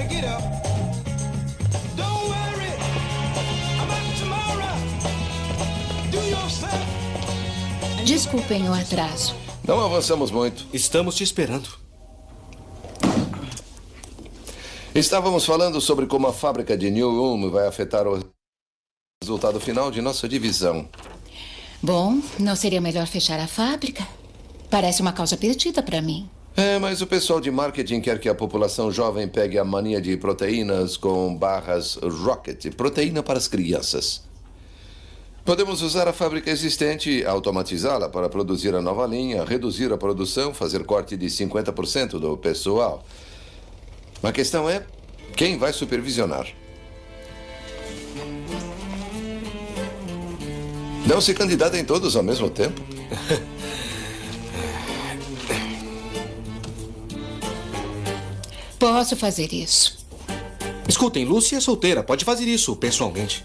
Get up. Don't worry about tomorrow. Do yourself. Desculpem o atraso. Não avançamos muito. Estamos te esperando. Estávamos falando sobre como a fábrica de New Ulm vai afetar o resultado final de nossa divisão. Bom, não seria melhor fechar a fábrica? Parece uma causa perdida para mim. É, mas o pessoal de marketing quer que a população jovem pegue a mania de proteínas com barras Rocket, proteína para as crianças. Podemos usar a fábrica existente, automatizá-la para produzir a nova linha, reduzir a produção, fazer corte de 50% do pessoal. A questão é, quem vai supervisionar? Não se candidatem todos ao mesmo tempo. Posso fazer isso. Escutem, Lucy é solteira. Pode fazer isso pessoalmente.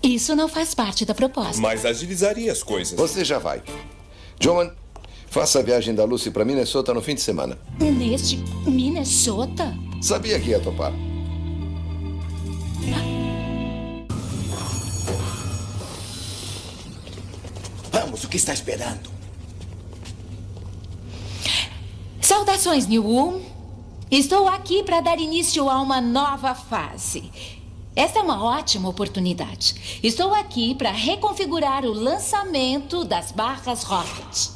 Isso não faz parte da proposta. Mas agilizaria as coisas. Você já vai. Joan, faça a viagem da Lucy para Minnesota no fim de semana. Neste Minnesota? Sabia que ia topar. Vamos, o que está esperando? Saudações, New Ulm. Estou aqui para dar início a uma nova fase. Esta é uma ótima oportunidade. Estou aqui para reconfigurar o lançamento das barras Rocket.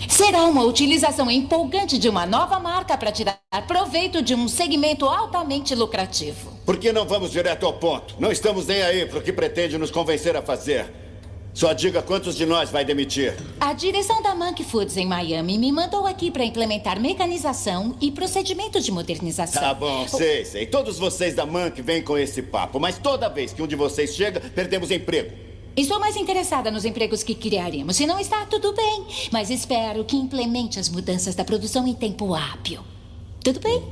Será uma utilização empolgante de uma nova marca para tirar proveito de um segmento altamente lucrativo. Por que não vamos direto ao ponto? Não estamos nem aí para o que pretende nos convencer a fazer. Só diga quantos de nós vai demitir. A direção da Monkey Foods em Miami me mandou aqui para implementar mecanização e procedimentos de modernização. Tá bom, sei. Todos vocês da Monkey vêm com esse papo, mas toda vez que um de vocês chega, perdemos emprego. Estou mais interessada nos empregos que criaremos. Se não está, tudo bem. Mas espero que implemente as mudanças da produção em tempo hábil. Tudo bem?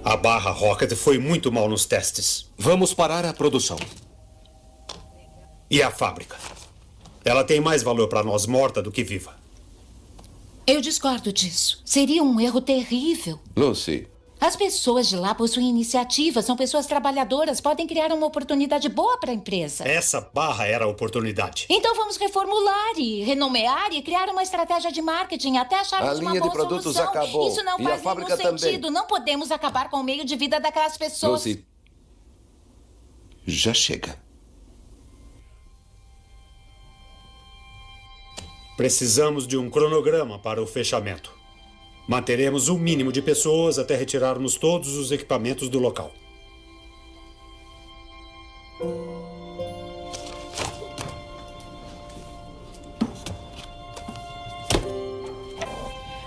A barra Rocket foi muito mal nos testes. Vamos parar a produção. E a fábrica? Ela tem mais valor para nós morta do que viva. Eu discordo disso. Seria um erro terrível. Lucy. As pessoas de lá possuem iniciativa, são pessoas trabalhadoras, podem criar uma oportunidade boa para a empresa. Essa barra era a oportunidade. Então vamos reformular e renomear e criar uma estratégia de marketing até acharmos uma boa solução. A linha de produtos acabou. Isso não e faz a fábrica nenhum sentido. Também. Não podemos acabar com o meio de vida daquelas pessoas. Lucy, já chega. Precisamos de um cronograma para o fechamento. Manteremos o mínimo de pessoas até retirarmos todos os equipamentos do local.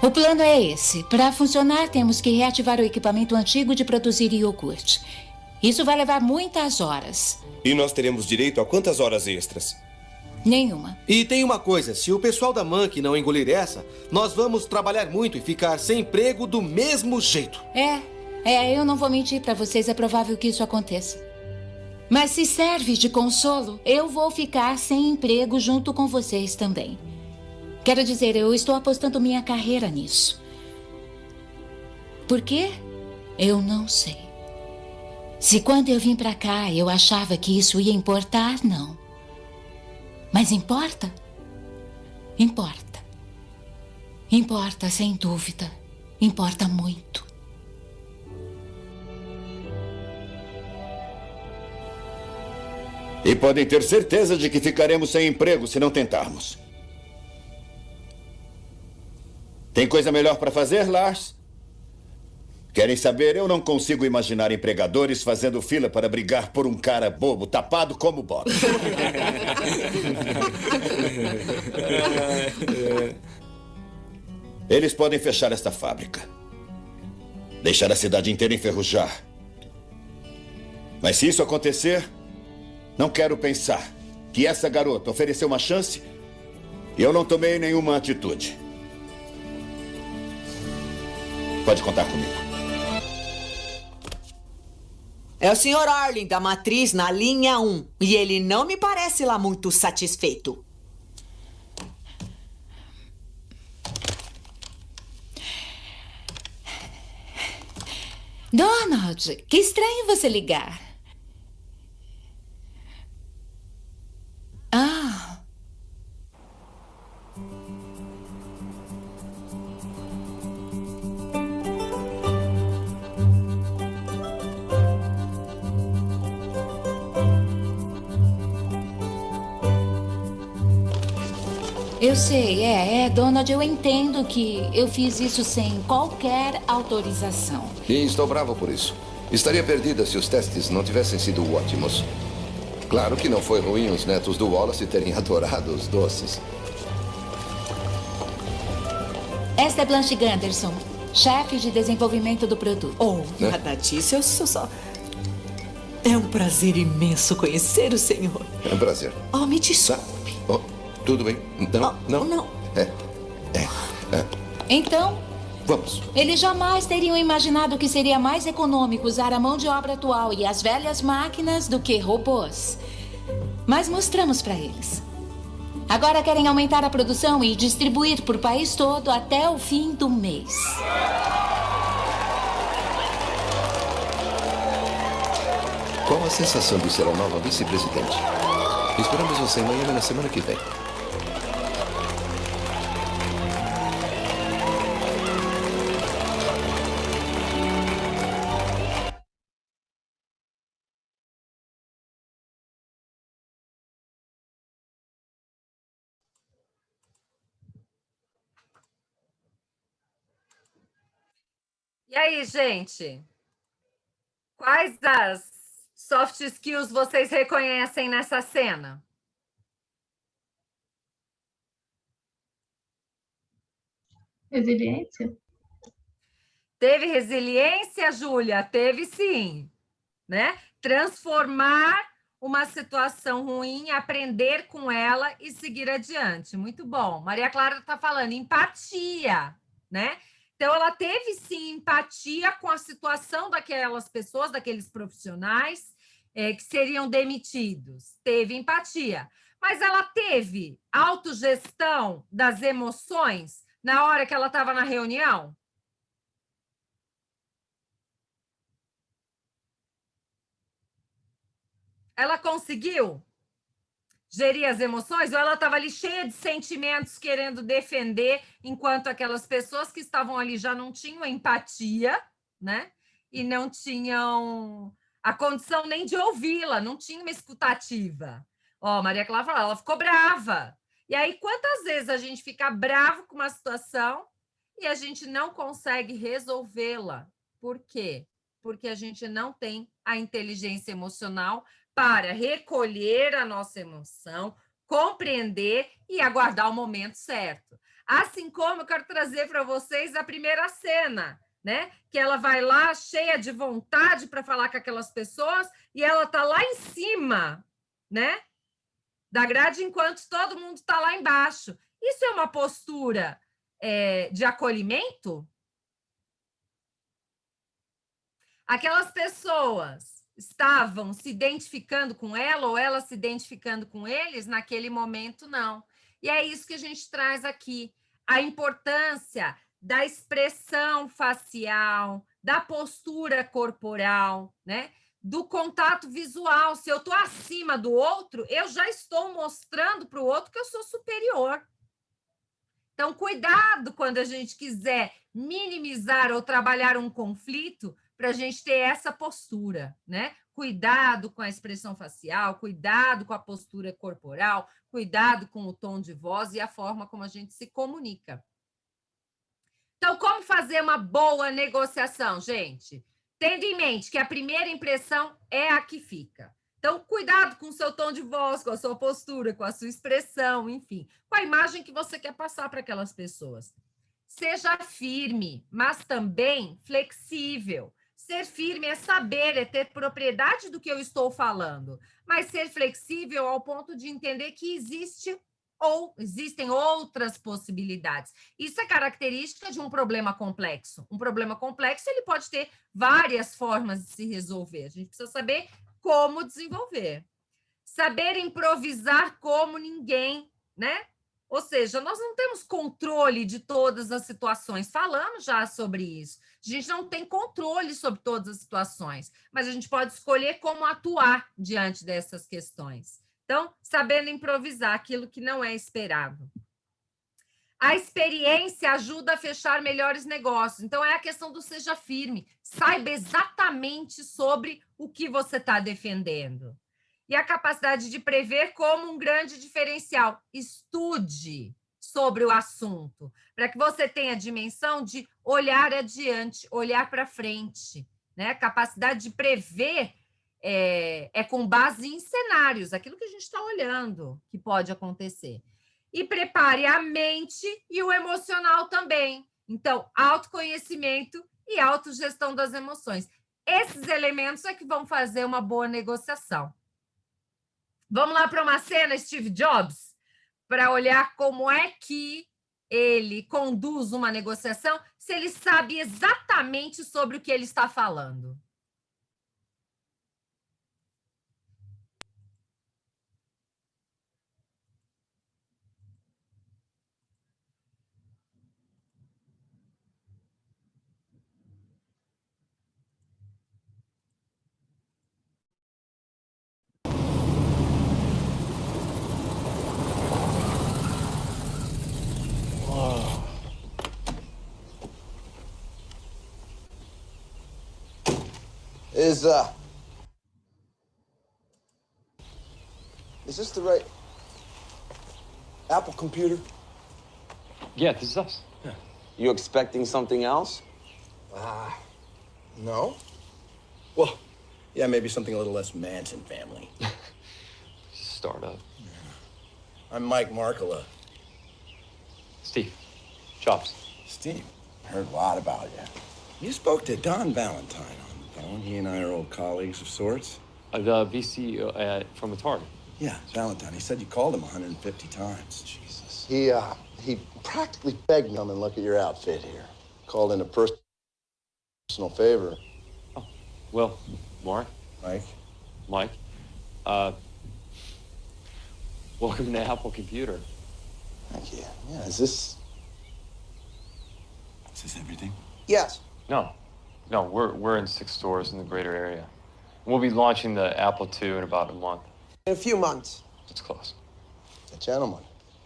O plano é esse. Para funcionar, temos que reativar o equipamento antigo de produzir iogurte. Isso vai levar muitas horas. E nós teremos direito a quantas horas extras? Nenhuma. E tem uma coisa, se o pessoal da Monkey não engolir essa, nós vamos trabalhar muito e ficar sem emprego do mesmo jeito. Eu não vou mentir pra vocês, é provável que isso aconteça. Mas se serve de consolo, eu vou ficar sem emprego junto com vocês também. Quero dizer, eu estou apostando minha carreira nisso. Por quê? Eu não sei. Se quando eu vim pra cá eu achava que isso ia importar, não. Mas importa? Importa. Importa, sem dúvida. Importa muito. E podem ter certeza de que ficaremos sem emprego se não tentarmos. Tem coisa melhor para fazer, Lars? Querem saber? Eu não consigo imaginar empregadores fazendo fila para brigar por um cara bobo, tapado como Bob. Eles podem fechar esta fábrica. Deixar a cidade inteira enferrujar. Mas se isso acontecer, não quero pensar que essa garota ofereceu uma chance e eu não tomei nenhuma atitude. Pode contar comigo. É o Sr. Arlen, da Matriz, na linha 1. E ele não me parece lá muito satisfeito. Donald, que estranho você ligar. Ah. Eu sei, Donald, eu entendo que eu fiz isso sem qualquer autorização. E estou bravo por isso. Estaria perdida se os testes não tivessem sido ótimos. Claro que não foi ruim os netos do Wallace terem adorado os doces. Esta é Blanche Gunderson, chefe de desenvolvimento do produto. Nada disso, eu sou só... É um prazer imenso conhecer o senhor. É um prazer. Me desculpe. Tudo bem? Não. Então, vamos. eles jamais teriam imaginado que seria mais econômico usar a mão de obra atual e as velhas máquinas do que robôs. Mas mostramos para eles. Agora querem aumentar a produção e distribuir por país todo até o fim do mês. Qual a sensação de ser a nova vice-presidente? Esperamos você em Miami na semana que vem. E aí, gente? Quais as soft skills vocês reconhecem nessa cena? Resiliência? Teve resiliência, Júlia? Teve sim, né? Transformar uma situação ruim, aprender com ela e seguir adiante. Muito bom. Maria Clara está falando empatia, né? Então, ela teve, sim, empatia com a situação daquelas pessoas, daqueles profissionais que seriam demitidos. Teve empatia. Mas ela teve autogestão das emoções na hora que ela estava na reunião? Ela conseguiu gerir as emoções, ou ela estava ali cheia de sentimentos, querendo defender, enquanto aquelas pessoas que estavam ali já não tinham empatia, né? E não tinham a condição nem de ouvi-la, não tinha uma escutativa. Maria Clara falou, ela ficou brava. E aí, quantas vezes a gente fica bravo com uma situação e a gente não consegue resolvê-la? Por quê? Porque a gente não tem a inteligência emocional para recolher a nossa emoção, compreender e aguardar o momento certo. Assim como eu quero trazer para vocês a primeira cena, né? Que ela vai lá cheia de vontade para falar com aquelas pessoas e ela está lá em cima, né? Da grade, enquanto todo mundo está lá embaixo. Isso é uma postura de acolhimento? Aquelas pessoas estavam se identificando com ela ou ela se identificando com eles? Naquele momento, não. E é isso que a gente traz aqui. A importância da expressão facial, da postura corporal, né? Do contato visual. Se eu estou acima do outro, eu já estou mostrando para o outro que eu sou superior. Então, cuidado quando a gente quiser minimizar ou trabalhar um conflito, para a gente ter essa postura, né? Cuidado com a expressão facial, cuidado com a postura corporal, cuidado com o tom de voz e a forma como a gente se comunica. Então, como fazer uma boa negociação, gente? Tendo em mente que a primeira impressão é a que fica. Então, cuidado com o seu tom de voz, com a sua postura, com a sua expressão, enfim, com a imagem que você quer passar para aquelas pessoas. Seja firme, mas também flexível. Ser firme é saber, é ter propriedade do que eu estou falando, mas ser flexível ao ponto de entender que existem outras possibilidades. Isso é característica de um problema complexo. Um problema complexo, ele pode ter várias formas de se resolver. A gente precisa saber como desenvolver. Saber improvisar como ninguém, né? Ou seja, nós não temos controle de todas as situações. Falamos já sobre isso. A gente não tem controle sobre todas as situações, mas a gente pode escolher como atuar diante dessas questões. Então, sabendo improvisar aquilo que não é esperado. A experiência ajuda a fechar melhores negócios. Então, é a questão do seja firme. Saiba exatamente sobre o que você está defendendo. E a capacidade de prever como um grande diferencial. Estude sobre o assunto, para que você tenha a dimensão de olhar adiante, olhar para frente. Né? A capacidade de prever é com base em cenários, aquilo que a gente está olhando que pode acontecer. E prepare a mente e o emocional também. Então, autoconhecimento e autogestão das emoções. Esses elementos é que vão fazer uma boa negociação. Vamos lá para uma cena, Steve Jobs, para olhar como é que ele conduz uma negociação, se ele sabe exatamente sobre o que ele está falando. Is this the right Apple computer? Yeah, this is us. Yeah. You expecting something else? No. Well, yeah, maybe something a little less Manson family. Startup. I'm Mike Markula. Steve. Jobs. Steve, I heard a lot about you. You spoke to Don Valentine on the phone. He and I are old colleagues of sorts. The VC from Atari. Yeah, Valentine. He said you called him 150 times. Jesus. He practically begged me to come and look at your outfit here. Called in a personal favor. Oh, well, Mark. Mike. Welcome to Apple Computer. Thank you. Yeah, is this everything? Yes. No, we're in 6 stores in the greater area. We'll be launching the Apple II in about a month. In a few months. It's close. Gentlemen,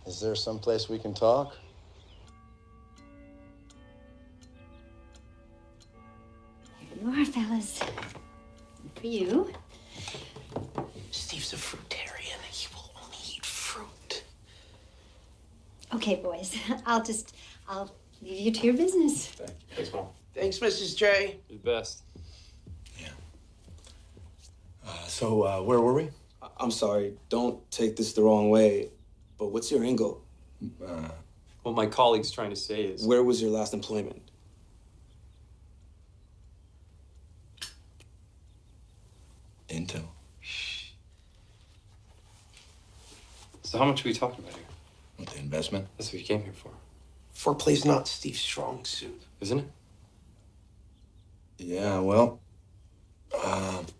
is there some place we can talk? Here you are, fellas. For you. Steve's a fruitarian. He will only eat fruit. Okay, boys. I'll leave you to your business. Thanks, Mom. Thanks, Mrs. J. You're the best. So, where were we? I'm sorry, don't take this the wrong way, but what's your angle? What my colleague's trying to say is... Where was your last employment? So how much are we talking about here? What, the investment? That's what you came here for, Foreplay's not Steve's strong suit. isn't it? Yeah, well, I've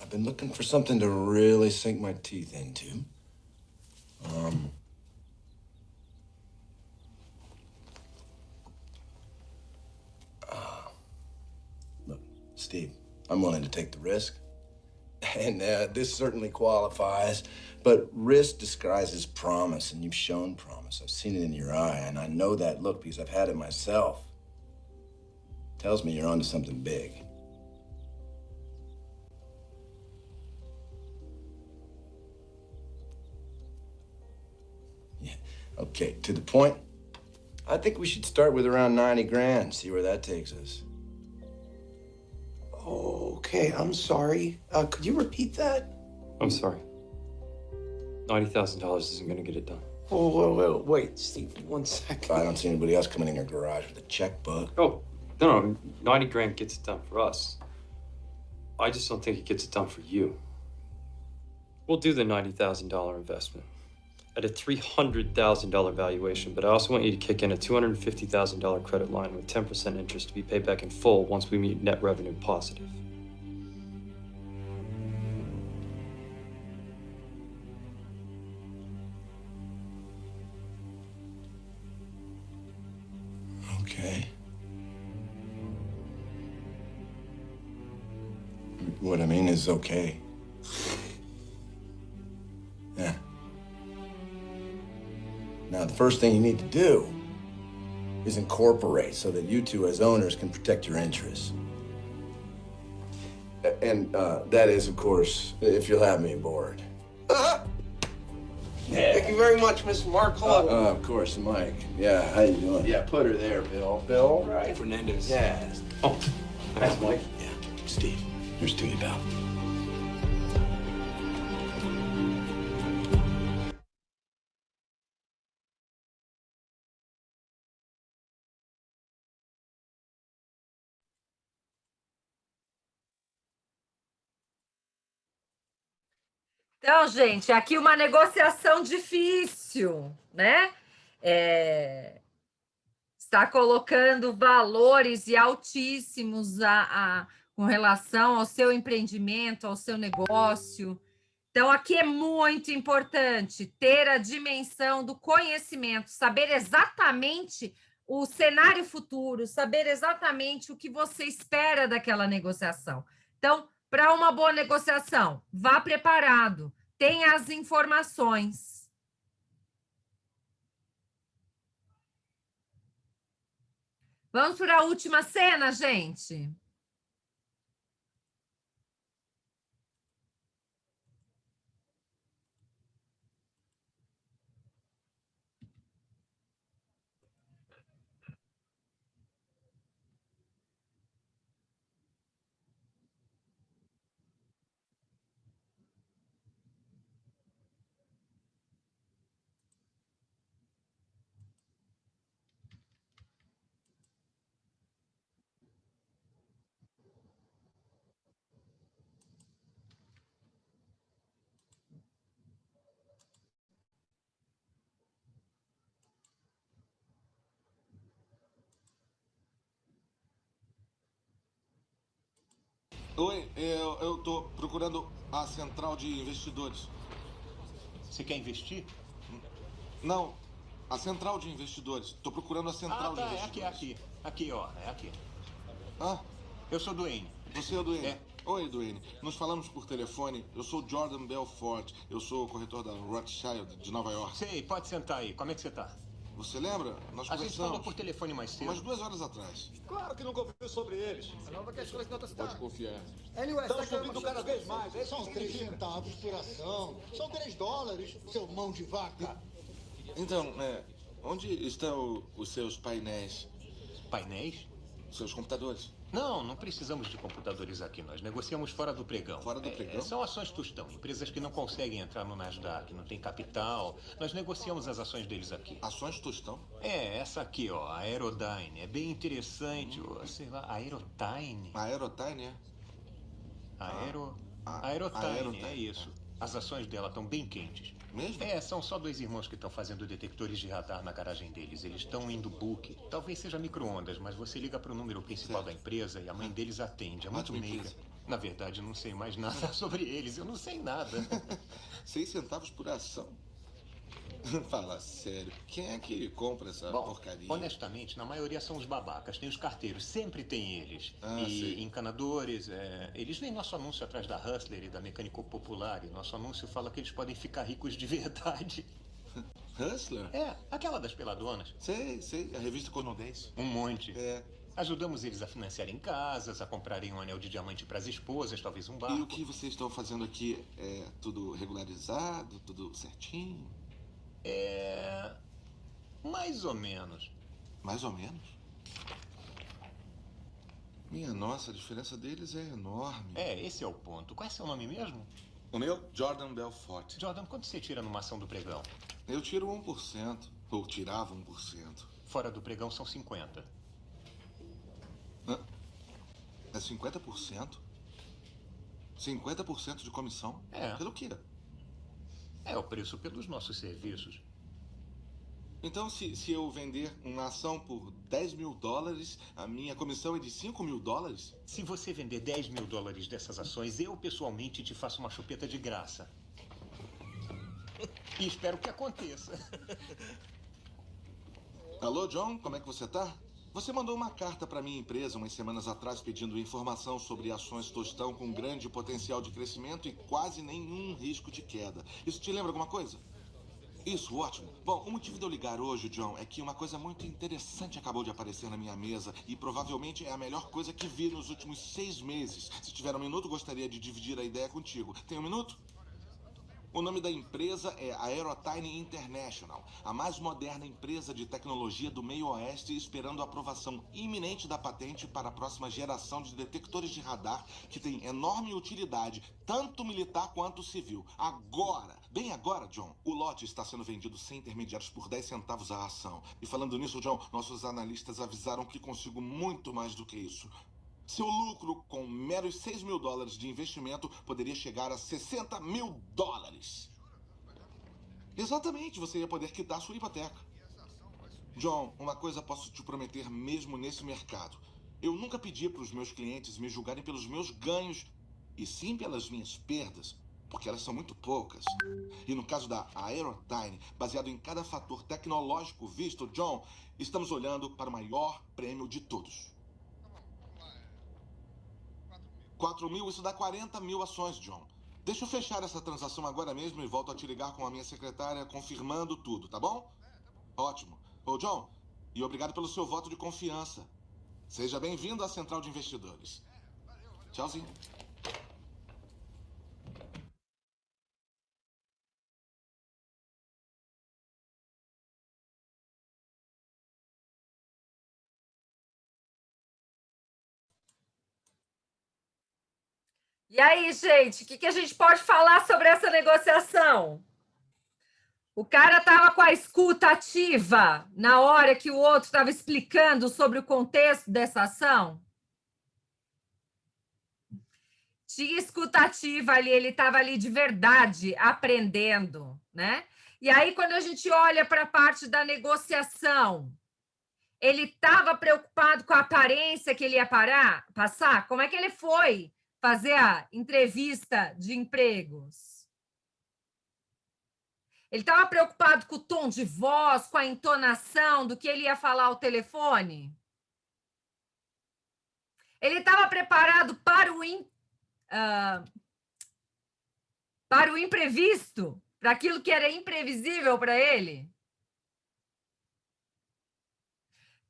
been looking for something to really sink my teeth into. Look, Steve, I'm willing to take the risk. And this certainly qualifies, but risk disguises promise, and you've shown promise. I've seen it in your eye, and I know that look because I've had it myself. Tells me you're onto something big. Yeah, okay, to the point. I think we should start with around 90 grand, see where that takes us. Okay, I'm sorry. Could you repeat that? I'm sorry. $90,000 isn't going to get it done. Wait, Steve, 1 second. I don't see anybody else coming in your garage with a checkbook. Oh, no, 90 grand gets it done for us. I just don't think it gets it done for you. We'll do the $90,000 investment at a $300,000 valuation, but I also want you to kick in a $250,000 credit line with 10% interest to be paid back in full once we meet net revenue positive. Okay. What I mean is okay. Yeah. Now, the first thing you need to do is incorporate so that you two as owners can protect your interests. And that is, of course, if you'll have me aboard. Thank you very much, Miss Markle. Of course, Mike. Yeah, how you doing? Yeah, put her there, Bill. Bill? Right. Fernandez. Yeah. Oh, thanks, Mike. Yeah, Steve, here's to you, pal. Então, gente, aqui uma negociação difícil, né? Está colocando valores e altíssimos com relação ao seu empreendimento, ao seu negócio. Então, aqui é muito importante ter a dimensão do conhecimento, saber exatamente o cenário futuro, saber exatamente o que você espera daquela negociação. Então, para uma boa negociação, vá preparado, tenha as informações. Vamos para a última cena, gente? Oi, eu tô procurando a central de investidores. Você quer investir? Não, a central de investidores. Tô procurando a central de investidores. É aqui. Aqui, ó, é aqui. Ah? Eu sou Duane. Você é o Duane? É. Oi, Duane. Nos falamos por telefone. Eu sou Jordan Belfort. Eu sou o corretor da Rothschild, de Nova York. Sei, pode sentar aí. Como é que você tá? Você lembra? Nós A gente conversamos. falou por telefone mais cedo. Umas 2 horas atrás. Claro que nunca ouviu sobre eles. A nova questão é que outra cidade. Pode confiar. Estão subindo cada vez mais. São 3 centavos por ação. São $3, seu mão de vaca. Então, onde estão os seus painéis? Painéis? Seus computadores. Não precisamos de computadores aqui. Nós negociamos fora do pregão. Fora do pregão? São ações tostão. Empresas que não conseguem entrar no Nasdaq, não têm capital. Nós negociamos as ações deles aqui. Ações tostão? Essa aqui, ó, a Aerodyne. É bem interessante, sei lá, Aerotyne. Aerotyne, é? Aerotyne, é isso. As ações dela estão bem quentes. Mesmo? É, são só 2 irmãos que estão fazendo detectores de radar na garagem deles. Eles estão indo book. Talvez seja micro-ondas, mas você liga para o número principal da empresa e a mãe deles atende. É muito Ótima meiga. empresa. Na verdade, não sei mais nada sobre eles. Eu não sei nada. 6 centavos por ação. Fala sério. Quem é que compra essa porcaria? Honestamente, na maioria são os babacas. Tem os carteiros, sempre tem eles. Ah, e sei. encanadores, eles veem nosso anúncio atrás da Hustler e da Mecânico Popular. E nosso anúncio fala que eles podem ficar ricos de verdade. Hustler? É, aquela das peladonas. Sei. A revista Cornodês. Um monte. É. Ajudamos eles a financiarem casas, a comprarem um anel de diamante para as esposas, talvez um barco. E o que vocês estão fazendo aqui é tudo regularizado, tudo certinho? É... mais ou menos. Mais ou menos? Minha nossa, a diferença deles é enorme. É, esse é o ponto. Qual é seu nome mesmo? O meu? Jordan Belfort. Jordan, quanto você tira numa ação do pregão? Eu tiro 1%. Ou tirava 1%. Fora do pregão são 50%. É 50%? 50% de comissão? É. Pelo quê? É o preço pelos nossos serviços. Então, se eu vender uma ação por $10 mil, a minha comissão é de $5 mil? Se você vender $10 mil dessas ações, eu pessoalmente te faço uma chupeta de graça. E espero que aconteça. Alô, John, como é que você tá? Você mandou uma carta para minha empresa umas semanas atrás pedindo informação sobre ações Tostão com grande potencial de crescimento e quase nenhum risco de queda. Isso te lembra alguma coisa? Isso, ótimo. Bom, o motivo de eu ligar hoje, John, é que uma coisa muito interessante acabou de aparecer na minha mesa e provavelmente é a melhor coisa que vi nos últimos 6 meses. Se tiver um minuto, gostaria de dividir a ideia contigo. Tem um minuto? O nome da empresa é Aerotime International, a mais moderna empresa de tecnologia do meio oeste, esperando a aprovação iminente da patente para a próxima geração de detectores de radar que tem enorme utilidade, tanto militar quanto civil. Agora, bem agora, John, o lote está sendo vendido sem intermediários por 10 centavos a ação. E falando nisso, John, nossos analistas avisaram que consigo muito mais do que isso. Seu lucro, com meros $6 mil de investimento, poderia chegar a $60 mil. Exatamente, você ia poder quitar sua hipoteca. John, uma coisa posso te prometer mesmo nesse mercado. Eu nunca pedi para os meus clientes me julgarem pelos meus ganhos, e sim pelas minhas perdas, porque elas são muito poucas. E no caso da Aerotime, baseado em cada fator tecnológico visto, John, estamos olhando para o maior prêmio de todos. 4 mil, isso dá 40 mil ações, John. Deixa eu fechar essa transação agora mesmo e volto a te ligar com a minha secretária confirmando tudo, tá bom? Ótimo. Ô, John, e obrigado pelo seu voto de confiança. Seja bem-vindo à Central de Investidores. Tchauzinho. E aí, gente, o que a gente pode falar sobre essa negociação? O cara estava com a escuta ativa na hora que o outro estava explicando sobre o contexto dessa ação? Tinha escuta ativa ali, ele estava ali de verdade aprendendo, né? E aí, quando a gente olha para a parte da negociação, ele estava preocupado com a aparência que ele ia passar? Como é que ele foi fazer a entrevista de empregos? Ele estava preocupado com o tom de voz, com a entonação do que ele ia falar ao telefone? Ele estava preparado para o imprevisto, para aquilo que era imprevisível para ele?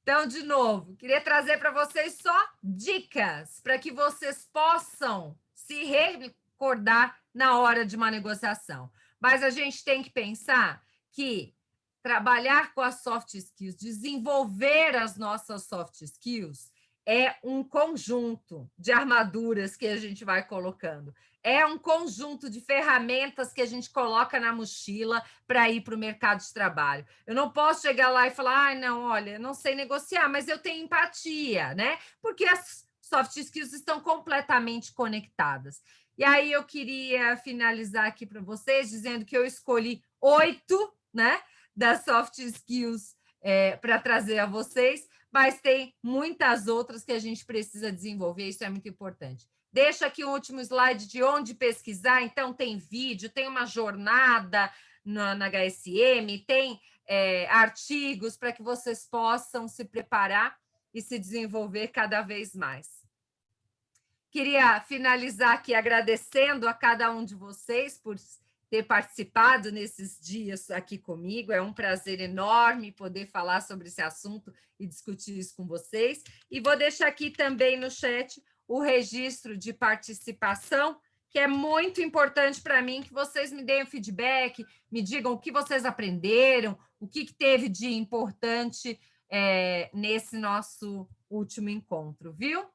Então, de novo, queria trazer para vocês só dicas para que vocês possam se recordar na hora de uma negociação. Mas a gente tem que pensar que trabalhar com as soft skills, desenvolver as nossas soft skills, é um conjunto de armaduras que a gente vai colocando. É um conjunto de ferramentas que a gente coloca na mochila para ir para o mercado de trabalho. Eu não posso chegar lá e falar, não, olha, não sei negociar, mas eu tenho empatia, né? Porque as soft skills estão completamente conectadas. E aí eu queria finalizar aqui para vocês dizendo que eu escolhi 8, né, das soft skills para trazer a vocês, mas tem muitas outras que a gente precisa desenvolver, isso é muito importante. Deixa aqui o último slide de onde pesquisar, então tem vídeo, tem uma jornada na HSM, tem artigos para que vocês possam se preparar e se desenvolver cada vez mais. Queria finalizar aqui agradecendo a cada um de vocês por ter participado nesses dias aqui comigo. É um prazer enorme poder falar sobre esse assunto e discutir isso com vocês. E vou deixar aqui também no chat o registro de participação, que é muito importante para mim, que vocês me deem feedback, me digam o que vocês aprenderam, o que teve de importante nesse nosso último encontro, viu?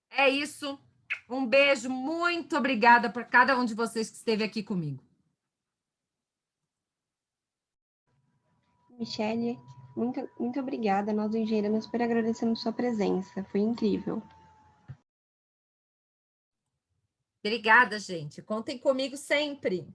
É isso. Um beijo, muito obrigada para cada um de vocês que esteve aqui comigo. Michele, muito obrigada. Nós, do Engenheirama, super agradecemos sua presença. Foi incrível. Obrigada, gente. Contem comigo sempre.